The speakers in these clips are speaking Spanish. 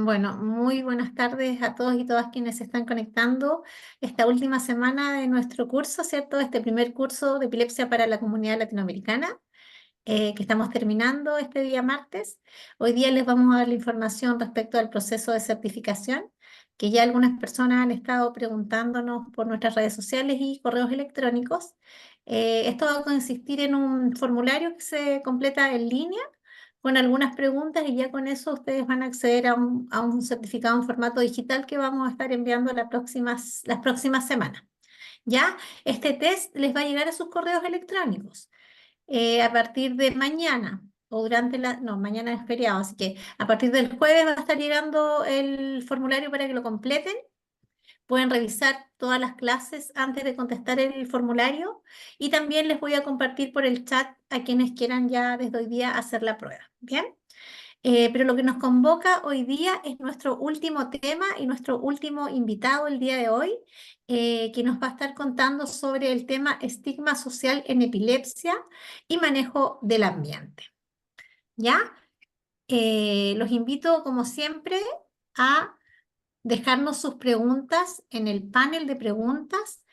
Bueno, muy buenas tardes a todos y todas quienes se están conectando esta última semana de nuestro curso, ¿cierto? Este primer curso de epilepsia para la comunidad latinoamericana, que estamos terminando este día martes. Hoy día les vamos a dar la información respecto al proceso de certificación, que ya algunas personas han estado preguntándonos por nuestras redes sociales y correos electrónicos. Esto va a consistir en un formulario que se completa en línea con algunas preguntas y ya con eso ustedes van a acceder a un certificado en formato digital que vamos a estar enviando las próximas semanas. ¿Ya? Este test les va a llegar a sus correos electrónicos a partir de mañana o durante no, mañana es feriado, así que a partir del jueves va a estar llegando el formulario para que lo completen. Pueden revisar todas las clases antes de contestar el formulario y también les voy a compartir por el chat a quienes quieran ya desde hoy día hacer la prueba. ¿Bien? Pero lo que nos convoca hoy día es nuestro último tema y nuestro último invitado el día de hoy, que nos va a estar contando sobre el tema estigma social en epilepsia y manejo del ambiente. ¿Ya? Los invito, como siempre, a dejarnos sus preguntas en el panel de preguntas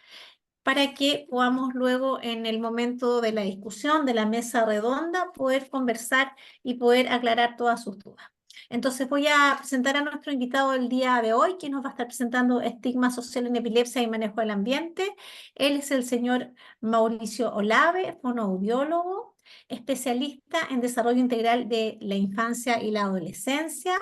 para que podamos luego, en el momento de la discusión, de la mesa redonda, poder conversar y poder aclarar todas sus dudas. Entonces voy a presentar a nuestro invitado del día de hoy, quien nos va a estar presentando estigma social en epilepsia y manejo del ambiente. Él es el señor Mauricio Olave, fonoaudiólogo, especialista en desarrollo integral de la infancia y la adolescencia.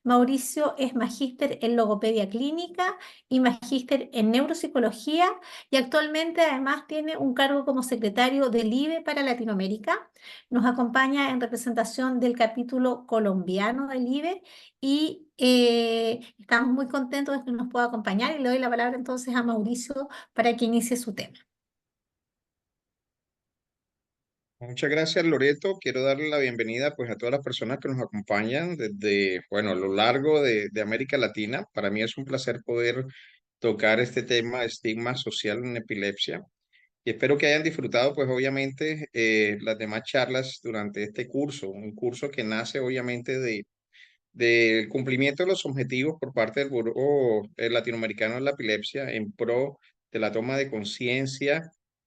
Mauricio es magíster en logopedia clínica y magíster en neuropsicología y actualmente además tiene un cargo como secretario del IBE para Latinoamérica. Nos acompaña en representación del capítulo colombiano del IBE y estamos muy contentos de que nos pueda acompañar y le doy la palabra entonces a Mauricio para que inicie su tema. Muchas gracias, Loreto. Quiero darle la bienvenida pues a todas las personas que nos acompañan desde, bueno, a lo largo de América Latina. Para mí es un placer poder tocar este tema, estigma social en epilepsia. Y espero que hayan disfrutado, pues obviamente, las demás charlas durante este curso, un curso que nace obviamente del cumplimiento de los objetivos por parte del Buró Latinoamericano de la Epilepsia en pro de la toma de conciencia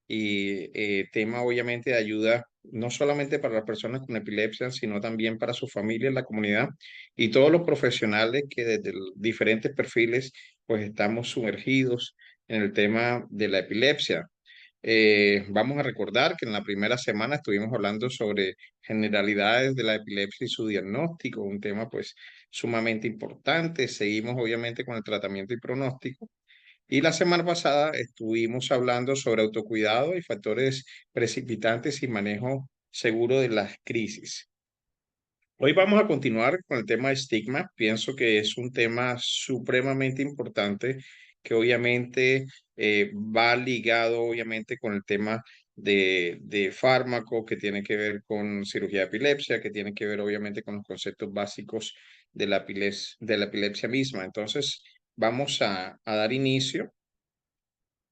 y tema obviamente de ayuda no solamente para las personas con epilepsia, sino también para sus familias, la comunidad y todos los profesionales que desde diferentes perfiles pues estamos sumergidos en el tema de la epilepsia. Vamos a recordar que en la primera semana estuvimos hablando sobre generalidades de la epilepsia y su diagnóstico, un tema pues sumamente importante. Seguimos obviamente con el tratamiento y pronóstico. Y la semana pasada estuvimos hablando sobre autocuidado y factores precipitantes y manejo seguro de las crisis. Hoy vamos a continuar con el tema de estigma. Pienso que es un tema supremamente importante que obviamente va ligado obviamente con el tema de fármaco, que tiene que ver con cirugía de epilepsia, que tiene que ver obviamente con los conceptos básicos de la epilepsia misma. Entonces, vamos a dar inicio.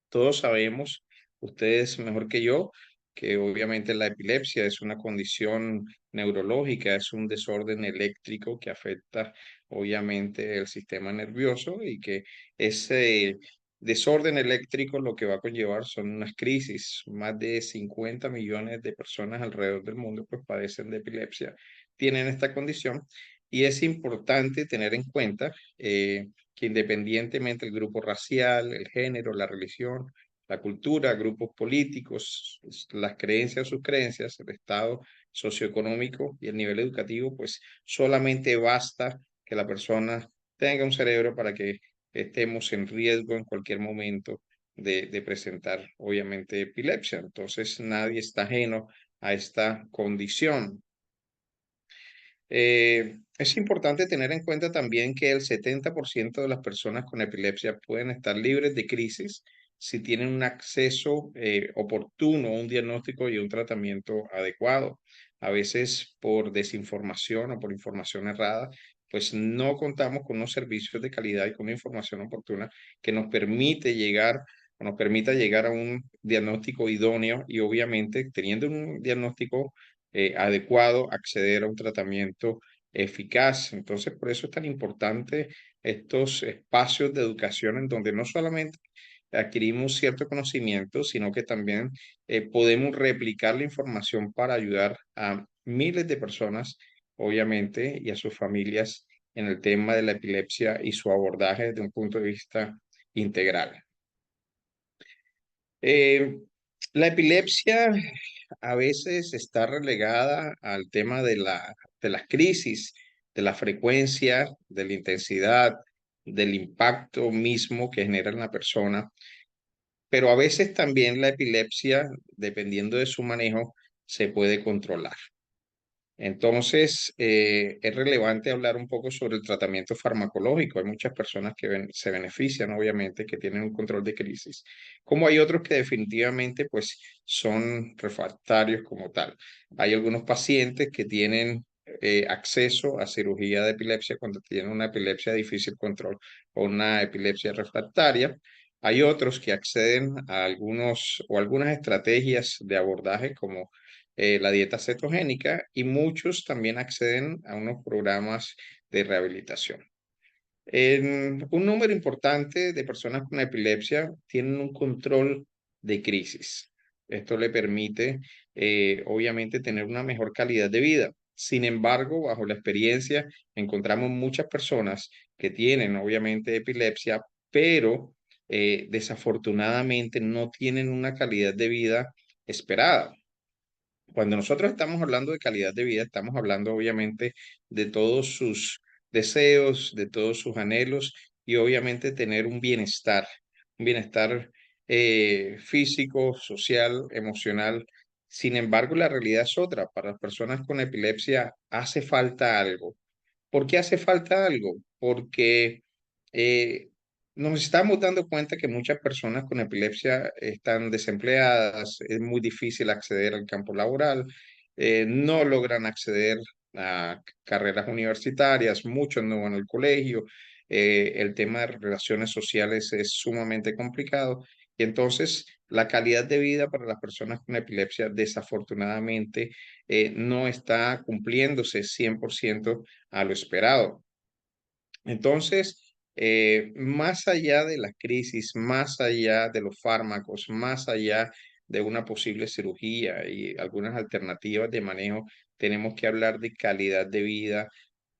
Todos sabemos, ustedes mejor que yo, que obviamente la epilepsia es una condición neurológica, es un desorden eléctrico que afecta obviamente el sistema nervioso y que ese desorden eléctrico lo que va a conllevar son unas crisis. Más de 50 millones de personas alrededor del mundo pues padecen de epilepsia, tienen esta condición y es importante tener en cuenta que independientemente del grupo racial, el género, la religión, la cultura, grupos políticos, las creencias, sus creencias, el estado socioeconómico y el nivel educativo, pues solamente basta que la persona tenga un cerebro para que estemos en riesgo en cualquier momento de presentar, obviamente, epilepsia. Entonces, nadie está ajeno a esta condición. Es importante tener en cuenta también que el 70% de las personas con epilepsia pueden estar libres de crisis si tienen un acceso oportuno, un diagnóstico y un tratamiento adecuado. A veces por desinformación o por información errada, pues no contamos con unos servicios de calidad y con una información oportuna que nos permite llegar o nos permita llegar a un diagnóstico idóneo y obviamente teniendo un diagnóstico adecuado, acceder a un tratamiento eficaz. Entonces, por eso es tan importante estos espacios de educación en donde no solamente adquirimos cierto conocimiento, sino que también podemos replicar la información para ayudar a miles de personas, obviamente, y a sus familias en el tema de la epilepsia y su abordaje desde un punto de vista integral. Eh, la epilepsia a veces está relegada al tema de las crisis, de la frecuencia, de la intensidad, del impacto mismo que genera en la persona, pero a veces también la epilepsia, dependiendo de su manejo, se puede controlar. Entonces, es relevante hablar un poco sobre el tratamiento farmacológico. Hay muchas personas que se benefician, obviamente, que tienen un control de crisis, como hay otros que definitivamente, pues, son refractarios como tal. Hay algunos pacientes que tienen acceso a cirugía de epilepsia cuando tienen una epilepsia de difícil control o una epilepsia refractaria. Hay otros que acceden a algunos o algunas estrategias de abordaje como la dieta cetogénica y muchos también acceden a unos programas de rehabilitación. Un número importante de personas con epilepsia tienen un control de crisis. Esto le permite, obviamente, tener una mejor calidad de vida. Sin embargo, bajo la experiencia, encontramos muchas personas que tienen, obviamente, epilepsia, pero desafortunadamente no tienen una calidad de vida esperada. Cuando nosotros estamos hablando de calidad de vida, estamos hablando obviamente de todos sus deseos, de todos sus anhelos y obviamente tener un bienestar físico, social, emocional. Sin embargo, la realidad es otra. Para las personas con epilepsia hace falta algo. ¿Por qué hace falta algo? Porque eh, nos estamos dando cuenta que muchas personas con epilepsia están desempleadas, es muy difícil acceder al campo laboral, no logran acceder a carreras universitarias, muchos no van al colegio, el tema de relaciones sociales es sumamente complicado y entonces la calidad de vida para las personas con epilepsia desafortunadamente no está cumpliéndose 100% a lo esperado. Entonces, más allá de la crisis, más allá de los fármacos, más allá de una posible cirugía y algunas alternativas de manejo, tenemos que hablar de calidad de vida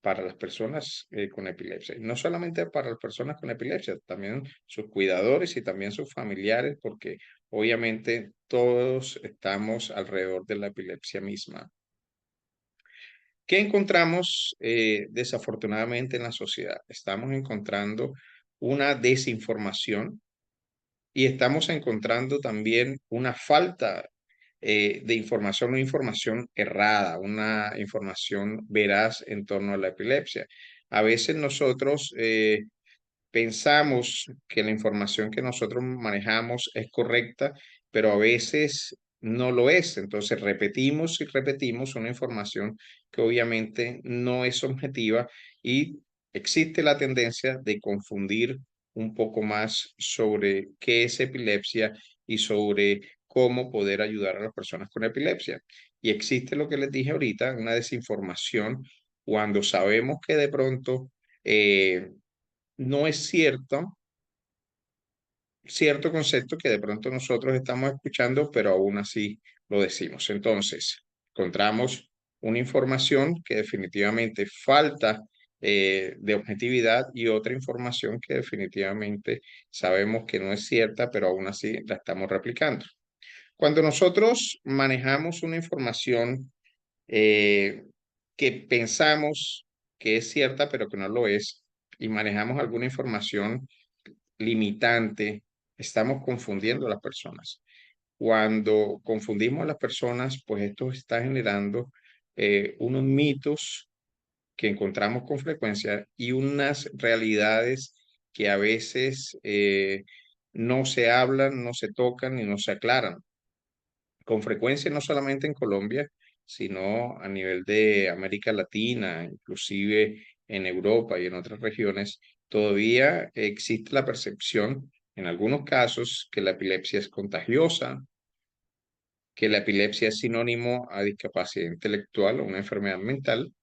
para las personas con epilepsia. Y no solamente para las personas con epilepsia, también sus cuidadores y también sus familiares, porque obviamente todos estamos alrededor de la epilepsia misma. ¿Qué encontramos desafortunadamente en la sociedad? Estamos encontrando una desinformación y estamos encontrando también una falta de información, una información errada, una información veraz en torno a la epilepsia. A veces nosotros pensamos que la información que nosotros manejamos es correcta, pero a veces no lo es. Entonces repetimos y repetimos una información que obviamente no es objetiva y existe la tendencia de confundir un poco más sobre qué es epilepsia y sobre cómo poder ayudar a las personas con epilepsia. Y existe lo que les dije ahorita, una desinformación cuando sabemos que de pronto no es cierto concepto que de pronto nosotros estamos escuchando, pero aún así lo decimos. Entonces, encontramos una información que definitivamente falta de objetividad y otra información que definitivamente sabemos que no es cierta, pero aún así la estamos replicando. Cuando nosotros manejamos una información eh, que pensamos que es cierta, pero que no lo es, y manejamos alguna información limitante, estamos confundiendo a las personas. Cuando confundimos a las personas, pues esto está generando unos mitos que encontramos con frecuencia y unas realidades que a veces no se hablan, no se tocan y no se aclaran. Con frecuencia, no solamente en Colombia, sino a nivel de América Latina, inclusive en Europa y en otras regiones, todavía existe la percepción, en algunos casos, que la epilepsia es contagiosa, que la epilepsia es sinónimo a discapacidad intelectual o una enfermedad mental.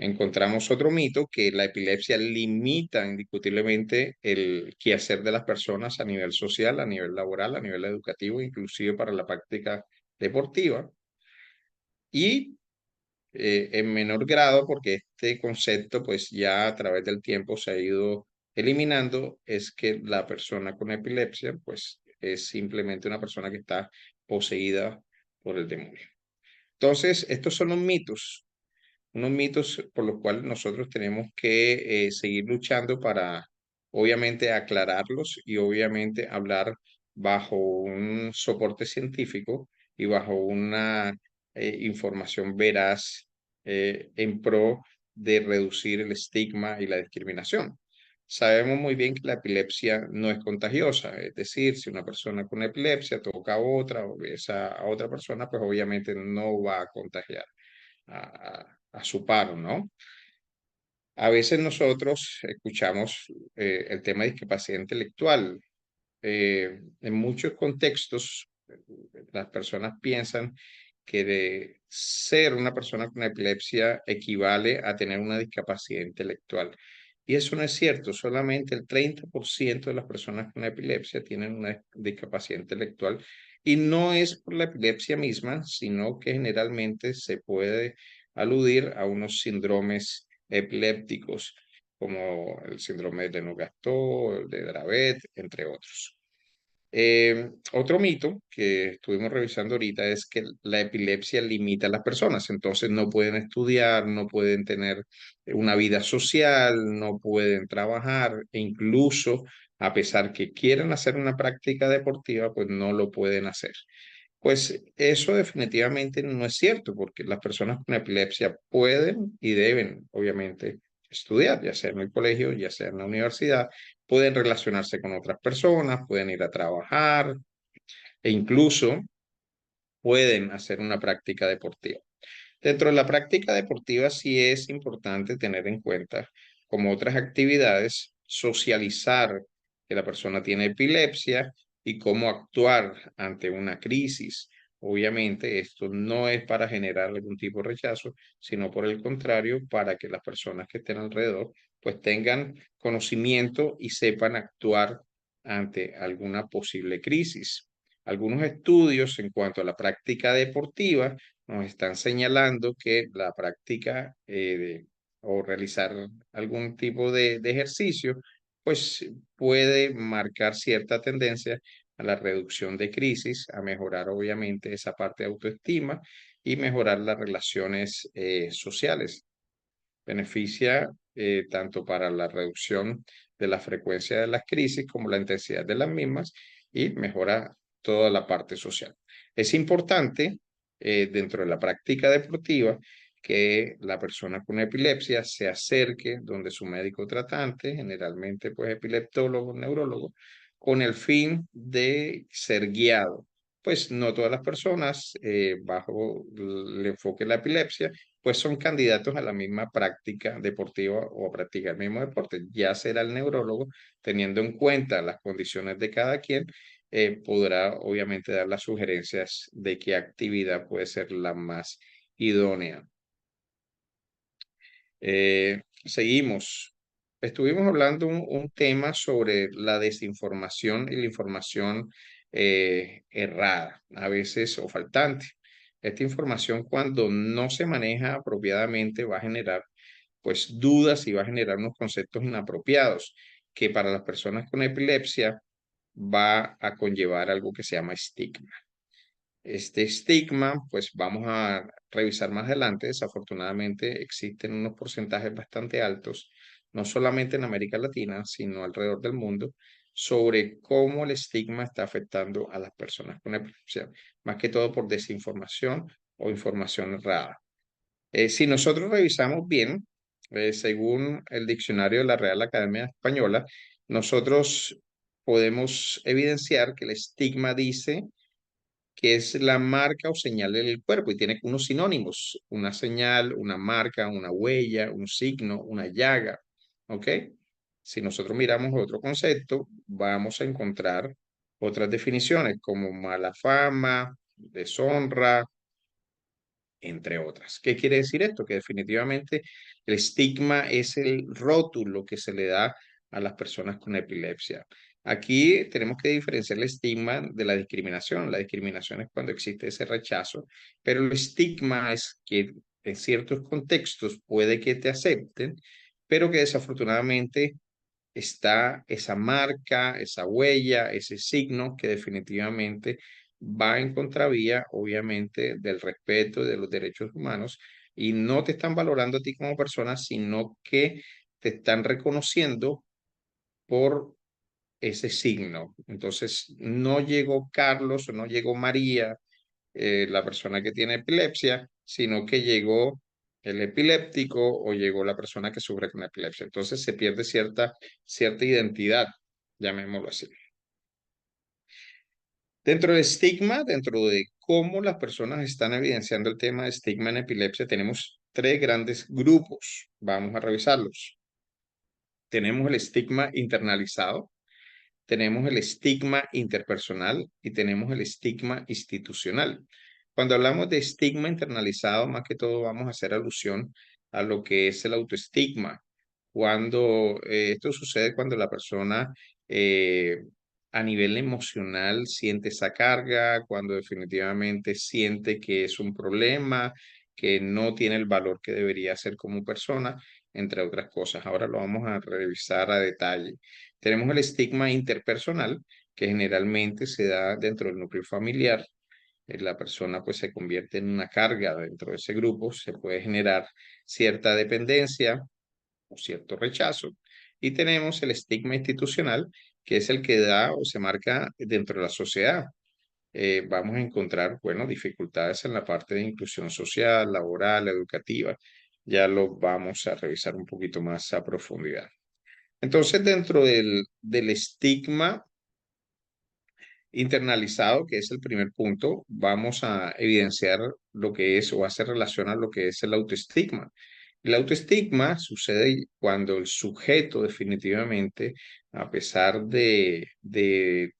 Encontramos otro mito que la epilepsia limita indiscutiblemente el quehacer de las personas a nivel social, a nivel laboral, a nivel educativo, inclusive para la práctica deportiva. Y en menor grado, porque este concepto pues ya a través del tiempo se ha ido eliminando, es que la persona con epilepsia pues es simplemente una persona que está poseída por el demonio. Entonces, estos son los mitos, unos mitos por los cuales nosotros tenemos que seguir luchando para, obviamente, aclararlos y obviamente hablar bajo un soporte científico y bajo una información veraz en pro de reducir el estigma y la discriminación. Sabemos muy bien que la epilepsia no es contagiosa, es decir, si una persona con epilepsia toca a otra o besa a otra persona, pues obviamente no va a contagiar a su paro, ¿no? A veces nosotros escuchamos el tema de discapacidad intelectual. En muchos contextos, las personas piensan que de ser una persona con epilepsia equivale a tener una discapacidad intelectual. Y eso no es cierto, solamente el 30% de las personas con epilepsia tienen una discapacidad intelectual y no es por la epilepsia misma, sino que generalmente se puede aludir a unos síndromes epilépticos como el síndrome de Lennox-Gastaut, el de Dravet, entre otros. Otro mito que estuvimos revisando ahorita es que la epilepsia limita a las personas, entonces no pueden estudiar, no pueden tener una vida social, no pueden trabajar e incluso a pesar que quieran hacer una práctica deportiva, pues no lo pueden hacer. Pues eso definitivamente no es cierto, porque las personas con epilepsia pueden y deben, obviamente, estudiar, ya sea en el colegio, ya sea en la universidad, pueden relacionarse con otras personas, pueden ir a trabajar e incluso pueden hacer una práctica deportiva. Dentro de la práctica deportiva sí es importante tener en cuenta, como otras actividades, socializar que la persona tiene epilepsia y cómo actuar ante una crisis. Obviamente, esto no es para generar algún tipo de rechazo, sino por el contrario, para que las personas que estén alrededor pues tengan conocimiento y sepan actuar ante alguna posible crisis. Algunos estudios en cuanto a la práctica deportiva nos están señalando que la práctica o realizar algún tipo de ejercicio, pues puede marcar cierta tendencia a la reducción de crisis, a mejorar obviamente esa parte de autoestima y mejorar las relaciones sociales. Beneficia tanto para la reducción de la frecuencia de las crisis como la intensidad de las mismas y mejora toda la parte social. Es importante dentro de la práctica deportiva que la persona con epilepsia se acerque donde su médico tratante, generalmente pues epileptólogo, neurólogo, con el fin de ser guiado. Pues no todas las personas bajo el enfoque de la epilepsia pues son candidatos a la misma práctica deportiva o a practicar el mismo deporte. Ya será el neurólogo, teniendo en cuenta las condiciones de cada quien, podrá obviamente dar las sugerencias de qué actividad puede ser la más idónea. Seguimos. Estuvimos hablando un tema sobre la desinformación y la información errada, a veces o faltante. Esta información cuando no se maneja apropiadamente va a generar pues dudas y va a generar unos conceptos inapropiados que para las personas con epilepsia va a conllevar algo que se llama estigma. Este estigma, pues vamos a revisar más adelante. Desafortunadamente existen unos porcentajes bastante altos, no solamente en América Latina, sino alrededor del mundo, sobre cómo el estigma está afectando a las personas con epilepsia, más que todo por desinformación o información errada. Si nosotros revisamos bien, según el diccionario de la Real Academia Española, nosotros podemos evidenciar que el estigma dice que es la marca o señal del cuerpo y tiene unos sinónimos, una señal, una marca, una huella, un signo, una llaga, ¿ok? Si nosotros miramos otro concepto, vamos a encontrar otras definiciones como mala fama, deshonra, entre otras. ¿Qué quiere decir esto? Que definitivamente el estigma es el rótulo que se le da a las personas con epilepsia. Aquí tenemos que diferenciar el estigma de la discriminación. La discriminación es cuando existe ese rechazo, pero el estigma es que en ciertos contextos puede que te acepten, pero que desafortunadamente está esa marca, esa huella, ese signo que definitivamente va en contravía, obviamente, del respeto y de los derechos humanos y no te están valorando a ti como persona, sino que te están reconociendo por ese signo. Entonces, no llegó Carlos o no llegó María, la persona que tiene epilepsia, sino que llegó el epiléptico o llegó la persona que sufre con epilepsia. Entonces se pierde cierta identidad, llamémoslo así. Dentro del estigma, dentro de cómo las personas están evidenciando el tema de estigma en epilepsia, tenemos tres grandes grupos. Vamos a revisarlos. Tenemos el estigma internalizado, tenemos el estigma interpersonal y tenemos el estigma institucional. Cuando hablamos de estigma internalizado, más que todo vamos a hacer alusión a lo que es el autoestigma. Cuando esto sucede cuando la persona eh, a nivel emocional siente esa carga, cuando definitivamente siente que es un problema, que no tiene el valor que debería ser como persona, entre otras cosas. Ahora lo vamos a revisar a detalle. Tenemos el estigma interpersonal, que generalmente se da dentro del núcleo familiar. La persona pues se convierte en una carga dentro de ese grupo, se puede generar cierta dependencia o cierto rechazo. Y tenemos el estigma institucional, que es el que da o se marca dentro de la sociedad. Vamos a encontrar, bueno, dificultades en la parte de inclusión social, laboral, educativa. Ya lo vamos a revisar un poquito más a profundidad. Entonces, dentro del estigma internalizado, que es el primer punto, vamos a evidenciar lo que es o hacer relación a lo que es el autoestigma. El autoestigma sucede cuando el sujeto definitivamente, a pesar de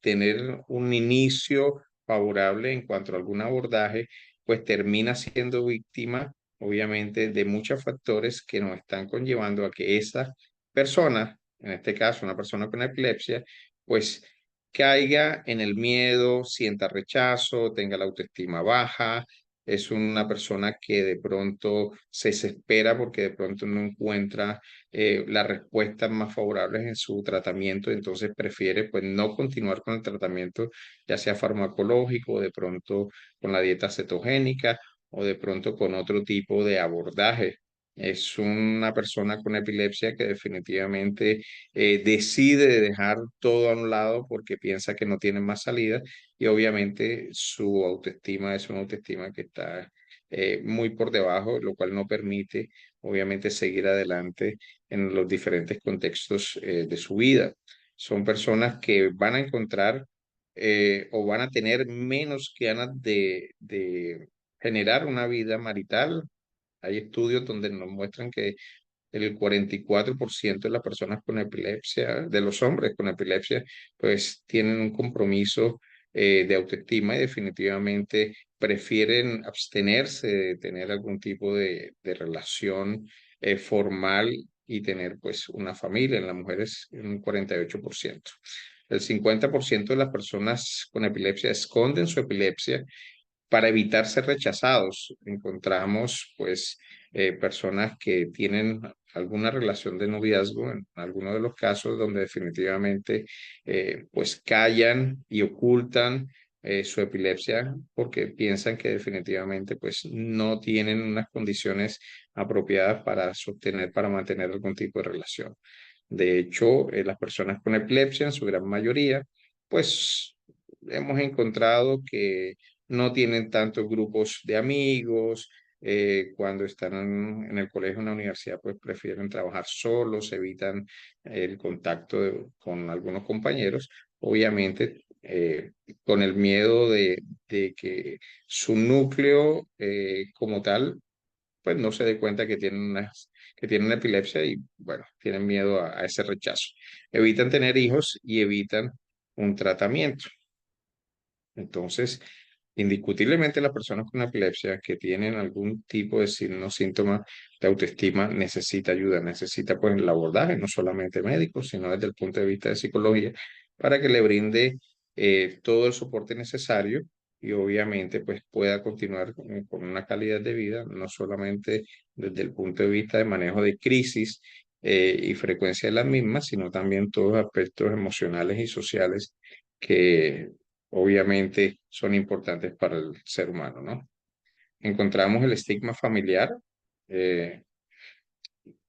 tener un inicio favorable en cuanto a algún abordaje, pues termina siendo víctima, obviamente, de muchos factores que nos están conllevando a que esa persona, en este caso una persona con epilepsia, pues caiga en el miedo, sienta rechazo, tenga la autoestima baja, es una persona que de pronto se desespera porque de pronto no encuentra las respuestas más favorables en su tratamiento, entonces prefiere pues no continuar con el tratamiento, ya sea farmacológico, de pronto con la dieta cetogénica o de pronto con otro tipo de abordaje. Es una persona con epilepsia que definitivamente decide dejar todo a un lado porque piensa que no tiene más salida y obviamente su autoestima es una autoestima que está muy por debajo, lo cual no permite obviamente seguir adelante en los diferentes contextos de su vida. Son personas que van a encontrar o van a tener menos ganas de generar una vida marital. Hay estudios donde nos muestran que el 44% de las personas con epilepsia, de los hombres con epilepsia, pues tienen un compromiso de autoestima y definitivamente prefieren abstenerse de tener algún tipo de relación formal y tener pues una familia. En las mujeres un 48%. El 50% de las personas con epilepsia esconden su epilepsia para evitar ser rechazados. Encontramos pues personas que tienen alguna relación de noviazgo en algunos de los casos donde definitivamente pues callan y ocultan su epilepsia porque piensan que definitivamente pues no tienen unas condiciones apropiadas para sostener, para mantener algún tipo de relación. De hecho, las personas con epilepsia, en su gran mayoría, pues hemos encontrado que no tienen tantos grupos de amigos, cuando están en el colegio o en la universidad, pues prefieren trabajar solos, evitan el contacto con algunos compañeros, obviamente con el miedo de que su núcleo como tal, pues no se dé cuenta que tienen epilepsia y bueno, tienen miedo a ese rechazo. Evitan tener hijos y evitan un tratamiento. Entonces, Indiscutiblemente las personas con epilepsia que tienen algún tipo de signo, síntoma de autoestima necesita ayuda, necesita pues el abordaje, no solamente médico, sino desde el punto de vista de psicología, para que le brinde todo el soporte necesario y obviamente pues pueda continuar con una calidad de vida, no solamente desde el punto de vista de manejo de crisis y frecuencia de las mismas, sino también todos los aspectos emocionales y sociales que obviamente son importantes para el ser humano, ¿no? Encontramos el estigma familiar. eh,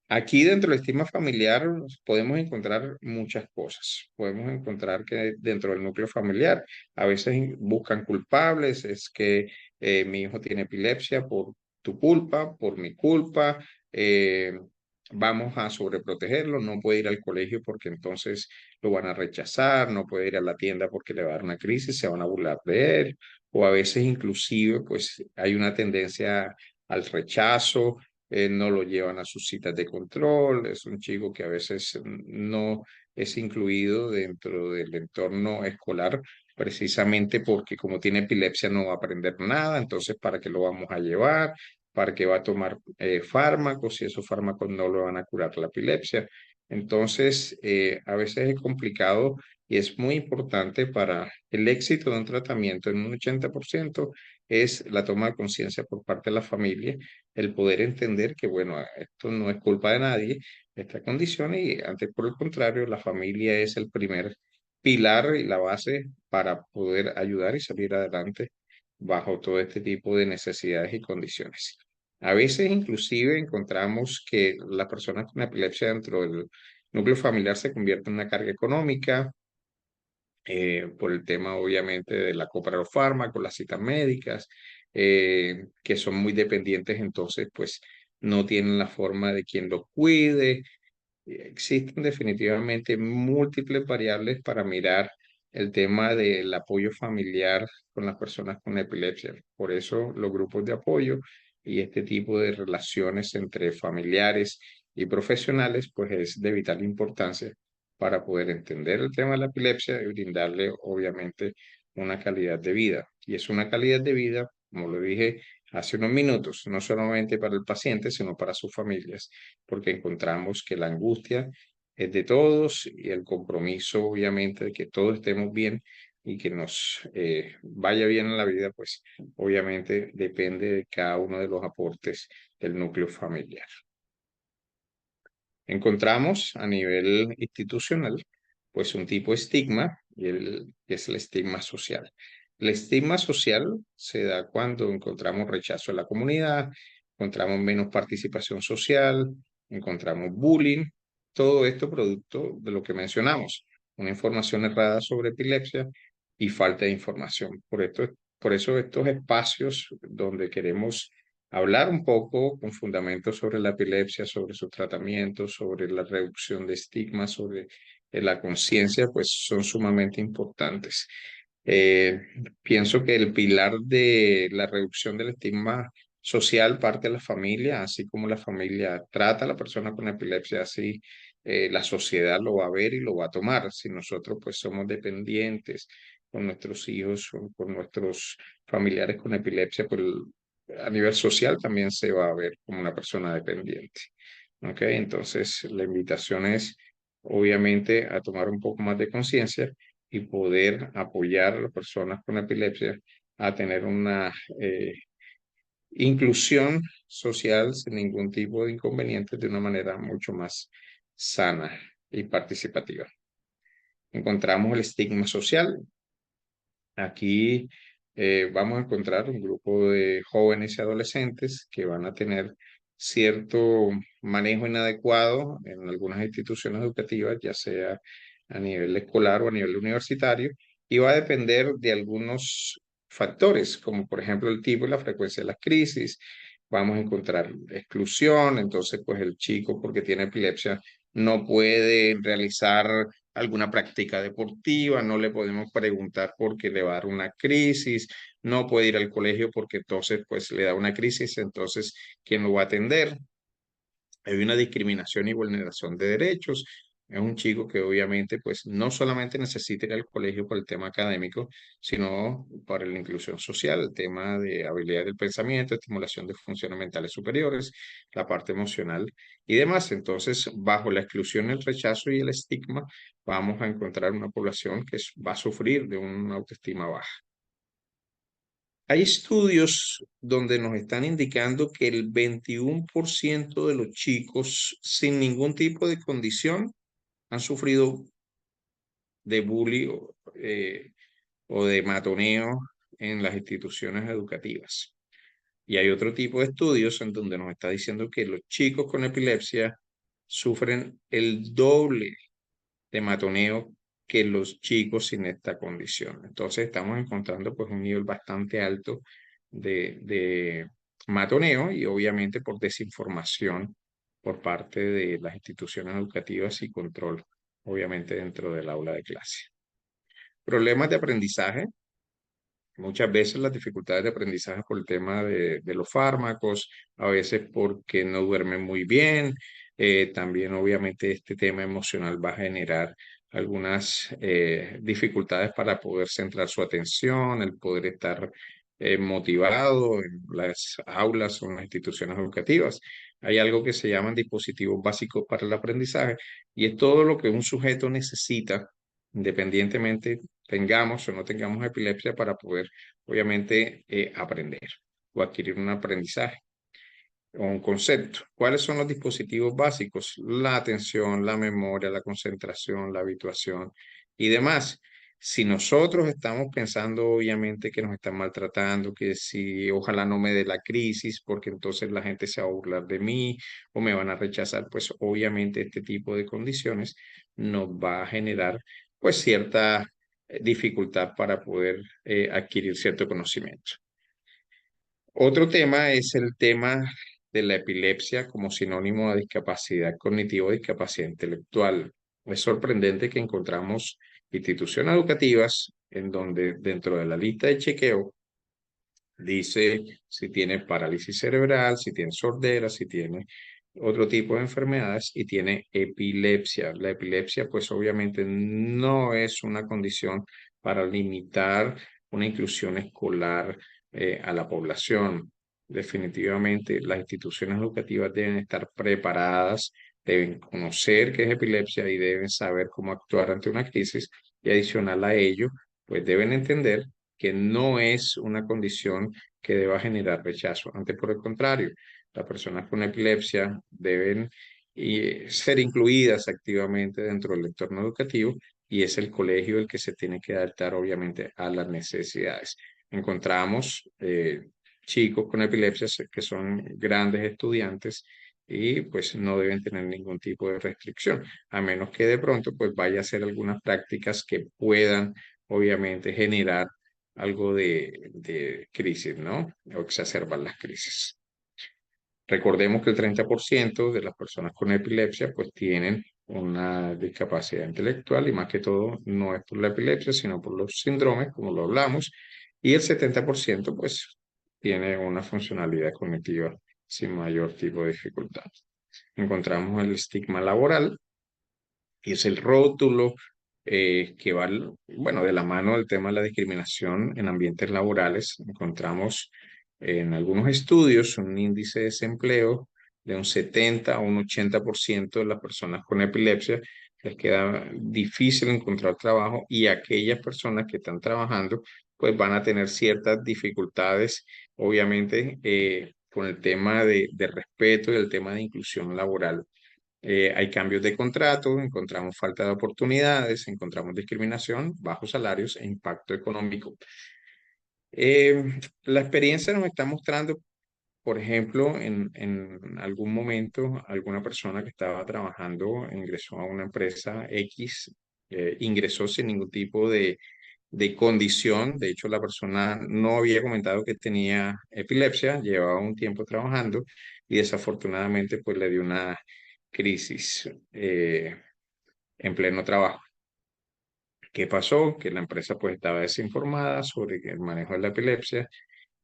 Aquí dentro del estigma familiar podemos encontrar muchas cosas. Podemos encontrar que dentro del núcleo familiar a veces buscan culpables, es que mi hijo tiene epilepsia por tu culpa, por mi culpa, vamos a sobreprotegerlo, no puede ir al colegio porque entonces lo van a rechazar, no puede ir a la tienda porque le va a dar una crisis, se van a burlar de él, o a veces inclusive pues hay una tendencia al rechazo, no lo llevan a sus citas de control, es un chico que a veces no es incluido dentro del entorno escolar precisamente porque como tiene epilepsia no va a aprender nada, entonces ¿para qué lo vamos a llevar? ¿Para qué va a tomar fármacos si esos fármacos no lo van a curar la epilepsia? Entonces, a veces es complicado y es muy importante para el éxito de un tratamiento en un 80% es la toma de conciencia por parte de la familia, el poder entender que, bueno, esto no es culpa de nadie, esta condición, y antes por el contrario, la familia es el primer pilar y la base para poder ayudar y salir adelante bajo todo este tipo de necesidades y condiciones. A veces inclusive encontramos que las personas con epilepsia dentro del núcleo familiar se convierten en una carga económica, por el tema obviamente de la compra de los fármacos, las citas médicas, que son muy dependientes, entonces pues no tienen la forma de quien los cuide. Existen definitivamente múltiples variables para mirar el tema del apoyo familiar con las personas con epilepsia. Por eso los grupos de apoyo y este tipo de relaciones entre familiares y profesionales, pues es de vital importancia para poder entender el tema de la epilepsia y brindarle, obviamente, una calidad de vida. Y es una calidad de vida, como lo dije hace unos minutos, no solamente para el paciente, sino para sus familias, porque encontramos que la angustia es de todos y el compromiso, obviamente, de que todos estemos bien y que nos vaya bien en la vida, pues obviamente depende de cada uno de los aportes del núcleo familiar. Encontramos a nivel institucional, pues un tipo de estigma y que es el estigma social. El estigma social se da cuando encontramos rechazo de la comunidad, encontramos menos participación social, encontramos bullying, todo esto producto de lo que mencionamos, una información errada sobre epilepsia y falta de información. Por eso estos espacios donde queremos hablar un poco con fundamentos sobre la epilepsia, sobre su tratamiento, sobre la reducción de estigmas, sobre la conciencia, pues son sumamente importantes. Eh, Pienso que el pilar de la reducción del estigma social parte de la familia, así como la familia trata a la persona con epilepsia, así la sociedad lo va a ver y lo va a tomar. Si nosotros pues somos dependientes con nuestros hijos o con nuestros familiares con epilepsia, pues a nivel social también se va a ver como una persona dependiente. ¿Ok? Entonces, la invitación es obviamente a tomar un poco más de conciencia y poder apoyar a las personas con epilepsia a tener una inclusión social sin ningún tipo de inconveniente de una manera mucho más sana y participativa. Encontramos el estigma social. Aquí vamos a encontrar un grupo de jóvenes y adolescentes que van a tener cierto manejo inadecuado en algunas instituciones educativas, ya sea a nivel escolar o a nivel universitario, y va a depender de algunos factores, como por ejemplo el tipo y la frecuencia de las crisis. Vamos a encontrar exclusión, entonces pues el chico porque tiene epilepsia no puede realizar alguna práctica deportiva, no le podemos preguntar porque le va a dar una crisis, no puede ir al colegio porque entonces pues le da una crisis, entonces ¿quién lo va a atender? Hay una discriminación y vulneración de derechos, Es un chico que obviamente pues no solamente necesita ir al colegio por el tema académico, sino para la inclusión social, el tema de habilidades del pensamiento, estimulación de funciones mentales superiores, la parte emocional y demás. Entonces, bajo la exclusión, el rechazo y el estigma, vamos a encontrar una población que va a sufrir de una autoestima baja. Hay estudios donde nos están indicando que el 21% de los chicos sin ningún tipo de condición han sufrido de bullying o de matoneo en las instituciones educativas. Y hay otro tipo de estudios en donde nos está diciendo que los chicos con epilepsia sufren el doble de matoneo que los chicos sin esta condición. Entonces estamos encontrando pues un nivel bastante alto de matoneo y obviamente por desinformación por parte de las instituciones educativas y control, obviamente dentro del aula de clase. Problemas de aprendizaje. Muchas veces las dificultades de aprendizaje por el tema de los fármacos, a veces porque no duermen muy bien. También obviamente este tema emocional va a generar algunas dificultades para poder centrar su atención, el poder estar motivado en las aulas o en las instituciones educativas. Hay algo que se llaman dispositivos básicos para el aprendizaje y es todo lo que un sujeto necesita independientemente tengamos o no tengamos epilepsia para poder, obviamente, aprender o adquirir un aprendizaje o un concepto. ¿Cuáles son los dispositivos básicos? La atención, la memoria, la concentración, la habituación y demás. Si nosotros estamos pensando, obviamente, que nos están maltratando, que si ojalá no me dé la crisis, porque entonces la gente se va a burlar de mí o me van a rechazar, pues obviamente este tipo de condiciones nos va a generar pues cierta dificultad para poder adquirir cierto conocimiento. Otro tema es el tema de la epilepsia como sinónimo de discapacidad cognitiva o discapacidad intelectual. Es sorprendente que encontramos instituciones educativas en donde dentro de la lista de chequeo dice si tiene parálisis cerebral, si tiene sordera, si tiene otro tipo de enfermedades y tiene epilepsia. La epilepsia, pues obviamente no es una condición para limitar una inclusión escolar a la población. Definitivamente, las instituciones educativas deben estar preparadas, deben conocer qué es epilepsia y deben saber cómo actuar ante una crisis y adicional a ello, pues deben entender que no es una condición que deba generar rechazo. Antes, por el contrario, las personas con epilepsia deben ser incluidas activamente dentro del entorno educativo y es el colegio el que se tiene que adaptar obviamente a las necesidades. Encontramos chicos con epilepsia que son grandes estudiantes y pues no deben tener ningún tipo de restricción, a menos que de pronto pues vaya a hacer algunas prácticas que puedan obviamente generar algo de crisis, ¿no? O exacerbar las crisis. Recordemos que el 30% de las personas con epilepsia pues tienen una discapacidad intelectual y más que todo no es por la epilepsia, sino por los síndromes, como lo hablamos, y el 70% pues tiene una funcionalidad cognitiva sin mayor tipo de dificultad. Encontramos el estigma laboral, y es el rótulo que va, bueno, de la mano del tema de la discriminación en ambientes laborales. Encontramos en algunos estudios un índice de desempleo de un 70 a un 80% de las personas con epilepsia les queda difícil encontrar trabajo y aquellas personas que están trabajando pues van a tener ciertas dificultades, obviamente, con el tema de respeto y el tema de inclusión laboral. Hay cambios de contrato, encontramos falta de oportunidades, encontramos discriminación, bajos salarios e impacto económico. La experiencia nos está mostrando, por ejemplo, en algún momento, alguna persona que estaba trabajando ingresó a una empresa X, ingresó sin ningún tipo de condición. De hecho, la persona no había comentado que tenía epilepsia, llevaba un tiempo trabajando y desafortunadamente pues le dio una crisis en pleno trabajo. ¿Qué pasó? Que la empresa pues estaba desinformada sobre el manejo de la epilepsia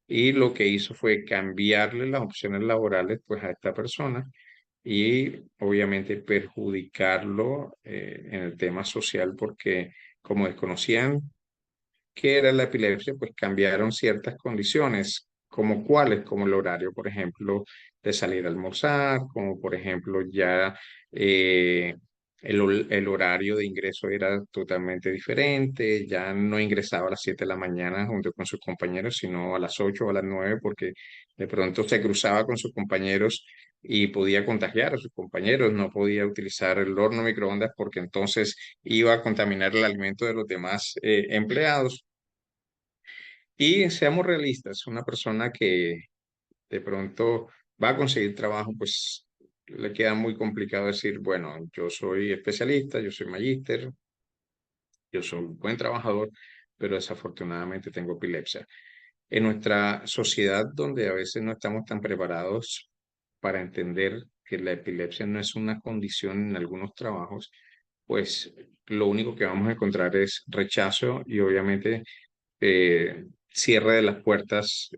y lo que hizo fue cambiarle las opciones laborales pues a esta persona y obviamente perjudicarlo en el tema social porque como desconocían qué era la epilepsia, pues cambiaron ciertas condiciones, como cuáles, como el horario, por ejemplo, de salir a almorzar, como por ejemplo ya eh, el horario de ingreso era totalmente diferente, ya no ingresaba a las 7 de la mañana junto con sus compañeros, sino a las 8 o a las 9, porque de pronto se cruzaba con sus compañeros y podía contagiar a sus compañeros, no podía utilizar el horno microondas porque entonces iba a contaminar el alimento de los demás empleados. Y seamos realistas, una persona que de pronto va a conseguir trabajo, pues le queda muy complicado decir, bueno, yo soy especialista, yo soy magíster, yo soy un buen trabajador, pero desafortunadamente tengo epilepsia. En nuestra sociedad, donde a veces no estamos tan preparados para entender que la epilepsia no es una condición en algunos trabajos, pues lo único que vamos a encontrar es rechazo y obviamente cierre de las puertas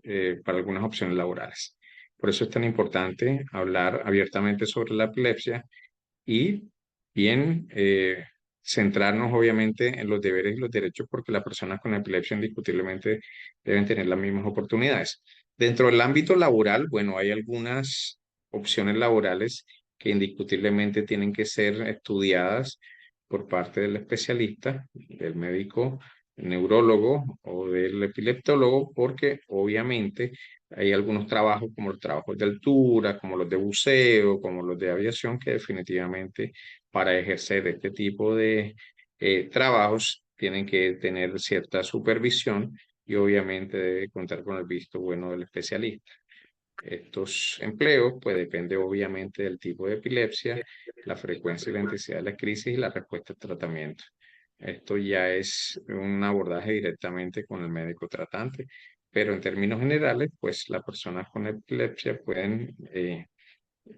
para algunas opciones laborales. Por eso es tan importante hablar abiertamente sobre la epilepsia y bien centrarnos obviamente en los deberes y los derechos porque las personas con epilepsia indiscutiblemente deben tener las mismas oportunidades. Dentro del ámbito laboral, bueno, hay algunas opciones laborales que indiscutiblemente tienen que ser estudiadas por parte del especialista, del médico neurólogo o del epileptólogo, porque obviamente hay algunos trabajos como los trabajos de altura, como los de buceo, como los de aviación, que definitivamente para ejercer este tipo de trabajos tienen que tener cierta supervisión y obviamente debe contar con el visto bueno del especialista. Estos empleos, pues depende obviamente del tipo de epilepsia, la frecuencia y la intensidad de la crisis y la respuesta al tratamiento. Esto ya es un abordaje directamente con el médico tratante, pero en términos generales, pues las personas con epilepsia pueden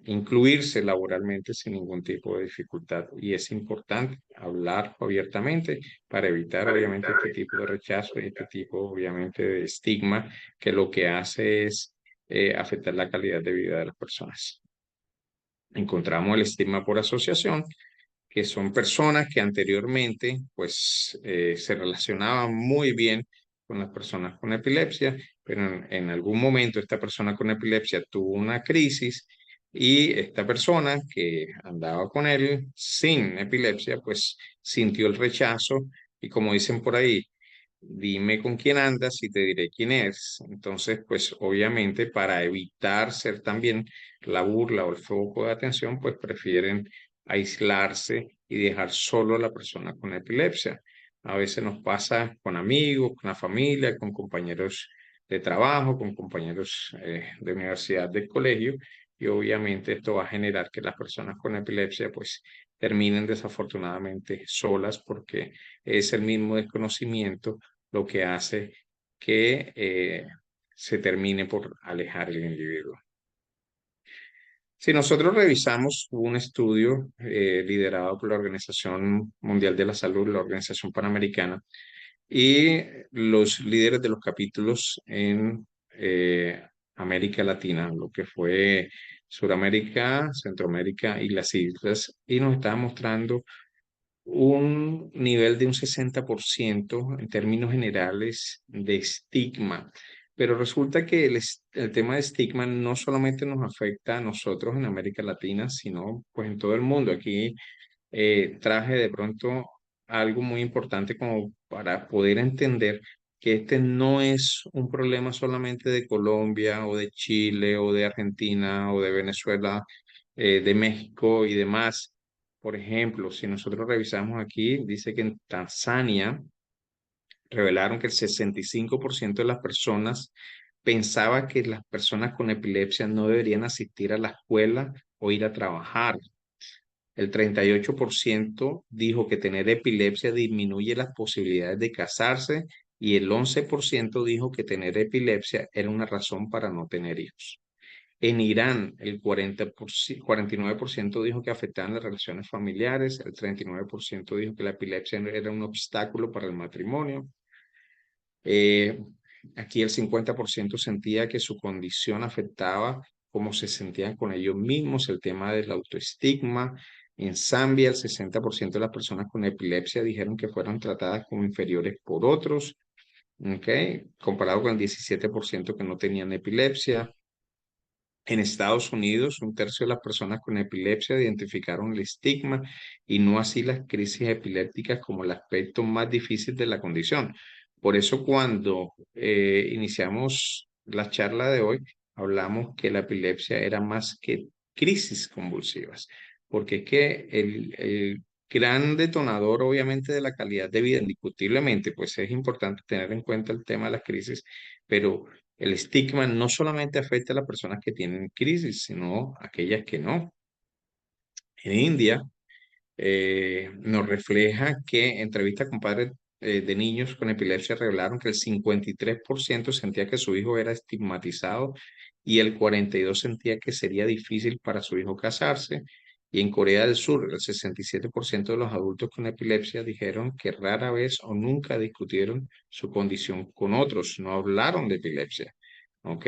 incluirse laboralmente sin ningún tipo de dificultad y es importante hablar abiertamente para evitar obviamente este tipo de rechazo y este tipo obviamente de estigma que lo que hace es afectar la calidad de vida de las personas. Encontramos el estigma por asociación, que son personas que anteriormente pues se relacionaban muy bien con las personas con epilepsia, pero en algún momento esta persona con epilepsia tuvo una crisis y esta persona que andaba con él sin epilepsia pues sintió el rechazo y como dicen por ahí, dime con quién andas y te diré quién es. Entonces, pues obviamente para evitar ser también la burla o el foco de atención, pues prefieren aislarse y dejar solo a la persona con epilepsia. A veces nos pasa con amigos, con la familia, con compañeros de trabajo, con compañeros de universidad, del colegio, y obviamente esto va a generar que las personas con epilepsia pues terminen desafortunadamente solas porque es el mismo desconocimiento lo que hace que se termine por alejar el individuo. Si nosotros revisamos un estudio liderado por la Organización Mundial de la Salud, la Organización Panamericana, y los líderes de los capítulos en América Latina, lo que fue Suramérica, Centroamérica y las islas, y nos estaba mostrando un nivel de un 60% en términos generales de estigma. Pero resulta que el tema de estigma no solamente nos afecta a nosotros en América Latina, sino pues en todo el mundo. Aquí traje de pronto algo muy importante como para poder entender que este no es un problema solamente de Colombia o de Chile o de Argentina o de Venezuela, de México y demás. Por ejemplo, si nosotros revisamos aquí, dice que en Tanzania revelaron que el 65% de las personas pensaba que las personas con epilepsia no deberían asistir a la escuela o ir a trabajar. El 38% dijo que tener epilepsia disminuye las posibilidades de casarse y el 11% dijo que tener epilepsia era una razón para no tener hijos. En Irán, el 49% dijo que afectaban las relaciones familiares, el 39% dijo que la epilepsia era un obstáculo para el matrimonio. Eh, Aquí el 50% sentía que su condición afectaba cómo se sentían con ellos mismos, el tema del autoestigma. En Zambia, el 60% de las personas con epilepsia dijeron que fueron tratadas como inferiores por otros, ¿ok? Comparado con el 17% que no tenían epilepsia. En Estados Unidos, un tercio de las personas con epilepsia identificaron el estigma y no así las crisis epilépticas como el aspecto más difícil de la condición. Por eso cuando iniciamos la charla de hoy, hablamos que la epilepsia era más que crisis convulsivas, porque es que el gran detonador obviamente de la calidad de vida, indiscutiblemente, pues es importante tener en cuenta el tema de las crisis, pero el estigma no solamente afecta a las personas que tienen crisis, sino a aquellas que no. En India nos refleja que entrevistas con padres de niños con epilepsia revelaron que el 53% sentía que su hijo era estigmatizado y el 42% sentía que sería difícil para su hijo casarse. Y en Corea del Sur, el 67% de los adultos con epilepsia dijeron que rara vez o nunca discutieron su condición con otros, no hablaron de epilepsia. ¿Ok?